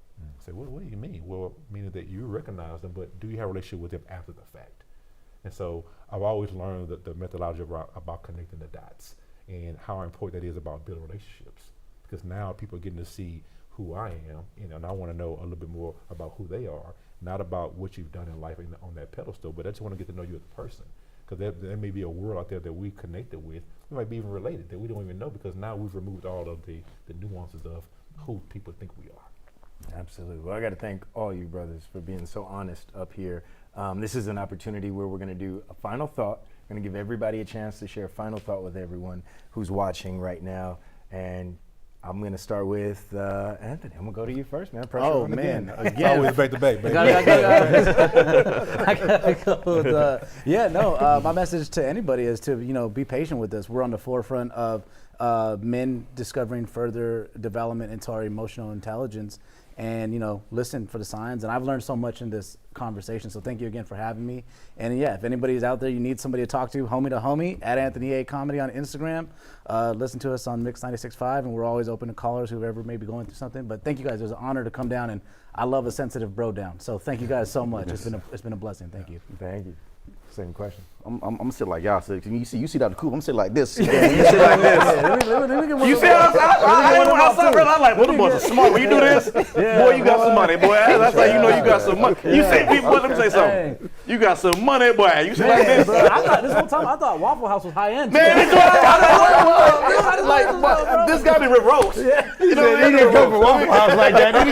Say, what do you mean? Well, meaning that you recognize them, but do you have a relationship with them after the fact? And so I've always learned that the methodology about connecting the dots and how important that is about building relationships. Because now people are getting to see who I am, and I want to know a little bit more about who they are, not about what you've done in life on that pedestal, but I just want to get to know you as a person. Because there may be a world out there that we connected with, we might be even related, that we don't even know, because now we've removed all of the nuances of who people think we are. Absolutely. Well, I got to thank all you brothers for being so honest up here. This is an opportunity where we're going to do a final thought. We're going to give everybody a chance to share a final thought with everyone who's watching right now. And I'm going to start with Anthony. I'm going to go to you first, man. Pressure Oh, on man. again. Always back to back, baby. I gotta go with, my message to anybody is to, be patient with us. We're on the forefront of men discovering further development into our emotional intelligence, and listen for the signs. And I've learned so much in this conversation, so thank you again for having me. And yeah, if anybody's out there, you need somebody to talk to homie at Anthony A Comedy on Instagram. Listen to us on Mix 96.5, and we're always open to callers, whoever may be going through something. But thank you guys. It was an honor to come down, and I love a sensitive bro down. So thank you guys so much. It's been a blessing. Thank you. Thank you. Same question. I'm gonna sit like y'all sit. You see Dr. Coop, I'm sitting like this. You sit like this. You see how outside, brother? I'm like, what the boys are smart. When you do this, boy, you got some money, boy. That's how you know you got some money. You say, people, let me say something. You got some money, boy. You sit like this. Bro, I thought this whole time Waffle House was high end. Man, this got me Rick Ross. You know, you didn't come from Waffle House like that. I'm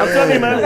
telling you, man.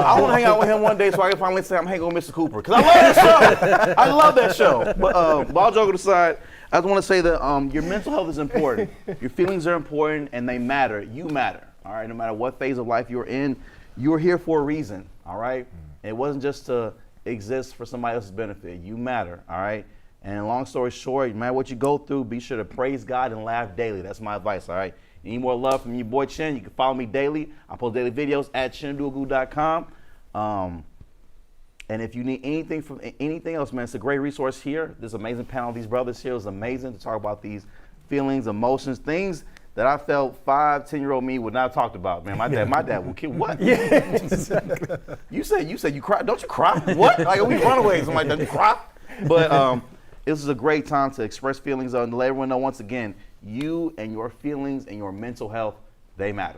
I want to hang out with him one day so I can finally say I'm hanging with Mr. Cooper, because I love that show. I love that show. But all joking aside, I just want to say that your mental health is important. Your feelings are important, and they matter. You matter. All right. No matter what phase of life you're in, you're here for a reason. All right. It wasn't just to exist for somebody else's benefit. You matter. All right. And long story short, no matter what you go through, be sure to praise God and laugh daily. That's my advice. All right. Need more love from your boy Chin? You can follow me daily. I post daily videos at chinduagu.com. And if you need anything from anything else, man, it's a great resource here. This amazing panel of these brothers here is amazing to talk about these feelings, emotions, things that I felt 5-10-year-old me would not have talked about. Man, my dad would kill. What? Yeah, exactly. You said you cry. Don't you cry? What? Like, we runaways. I'm like, don't you cry? But this is a great time to express feelings and let everyone know once again, you and your feelings and your mental health, they matter.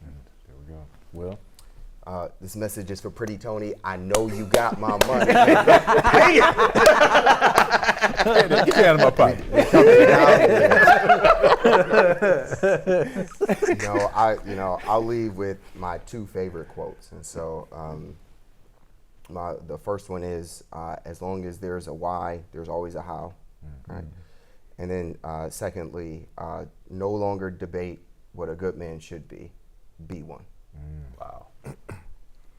There we go. Will? This message is for Pretty Tony. I know you got my money. Get you out of my pocket. I'll leave with my two favorite quotes. And so the first one is, as long as there's a why, there's always a how. Mm-hmm. Right? And then secondly, no longer debate what a good man should be one. Wow.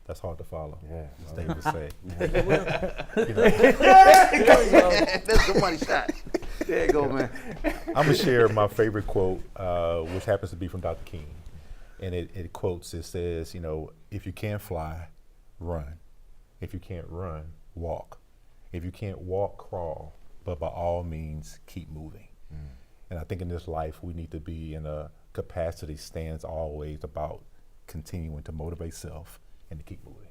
That's hard to follow. Yeah. As David said. That's the money shot. There you go, man. I'm going to share my favorite quote, which happens to be from Dr. King. And it quotes, it says, if you can't fly, run. If you can't run, walk. If you can't walk, crawl. But by all means, keep moving. And I think in this life, we need to be in a capacity stance always about continuing to motivate self and to keep moving.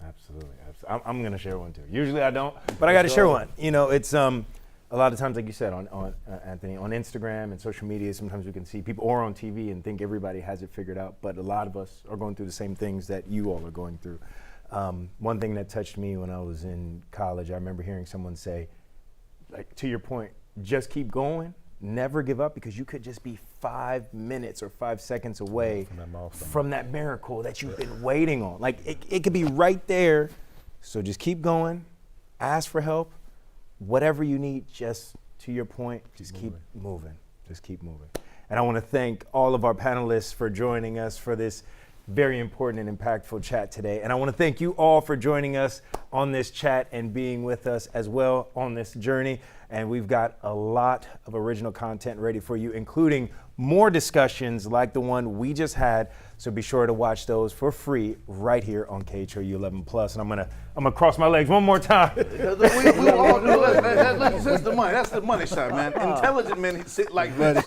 Absolutely. I'm going to share one too. Usually I don't, but I got to share one. It's a lot of times, like you said, on Anthony, on Instagram and social media, sometimes we can see people, or on TV, and think everybody has it figured out. But a lot of us are going through the same things that you all are going through. One thing that touched me when I was in college, I remember hearing someone say, like, to your point, just keep going, never give up, because you could just be 5 minutes or 5 seconds away from that miracle that you've been waiting on. Like, it could be right there. So just keep going, ask for help, whatever you need, just to your point, just keep moving. Just keep moving. And I want to thank all of our panelists for joining us for this very important and impactful chat today. And I want to thank you all for joining us on this chat and being with us as well on this journey. And we've got a lot of original content ready for you, including more discussions like the one we just had. So be sure to watch those for free right here on KHOU 11+. And I'm gonna cross my legs one more time. we all do it. That's the money. That's the money shot, man. Intelligent men sit like this.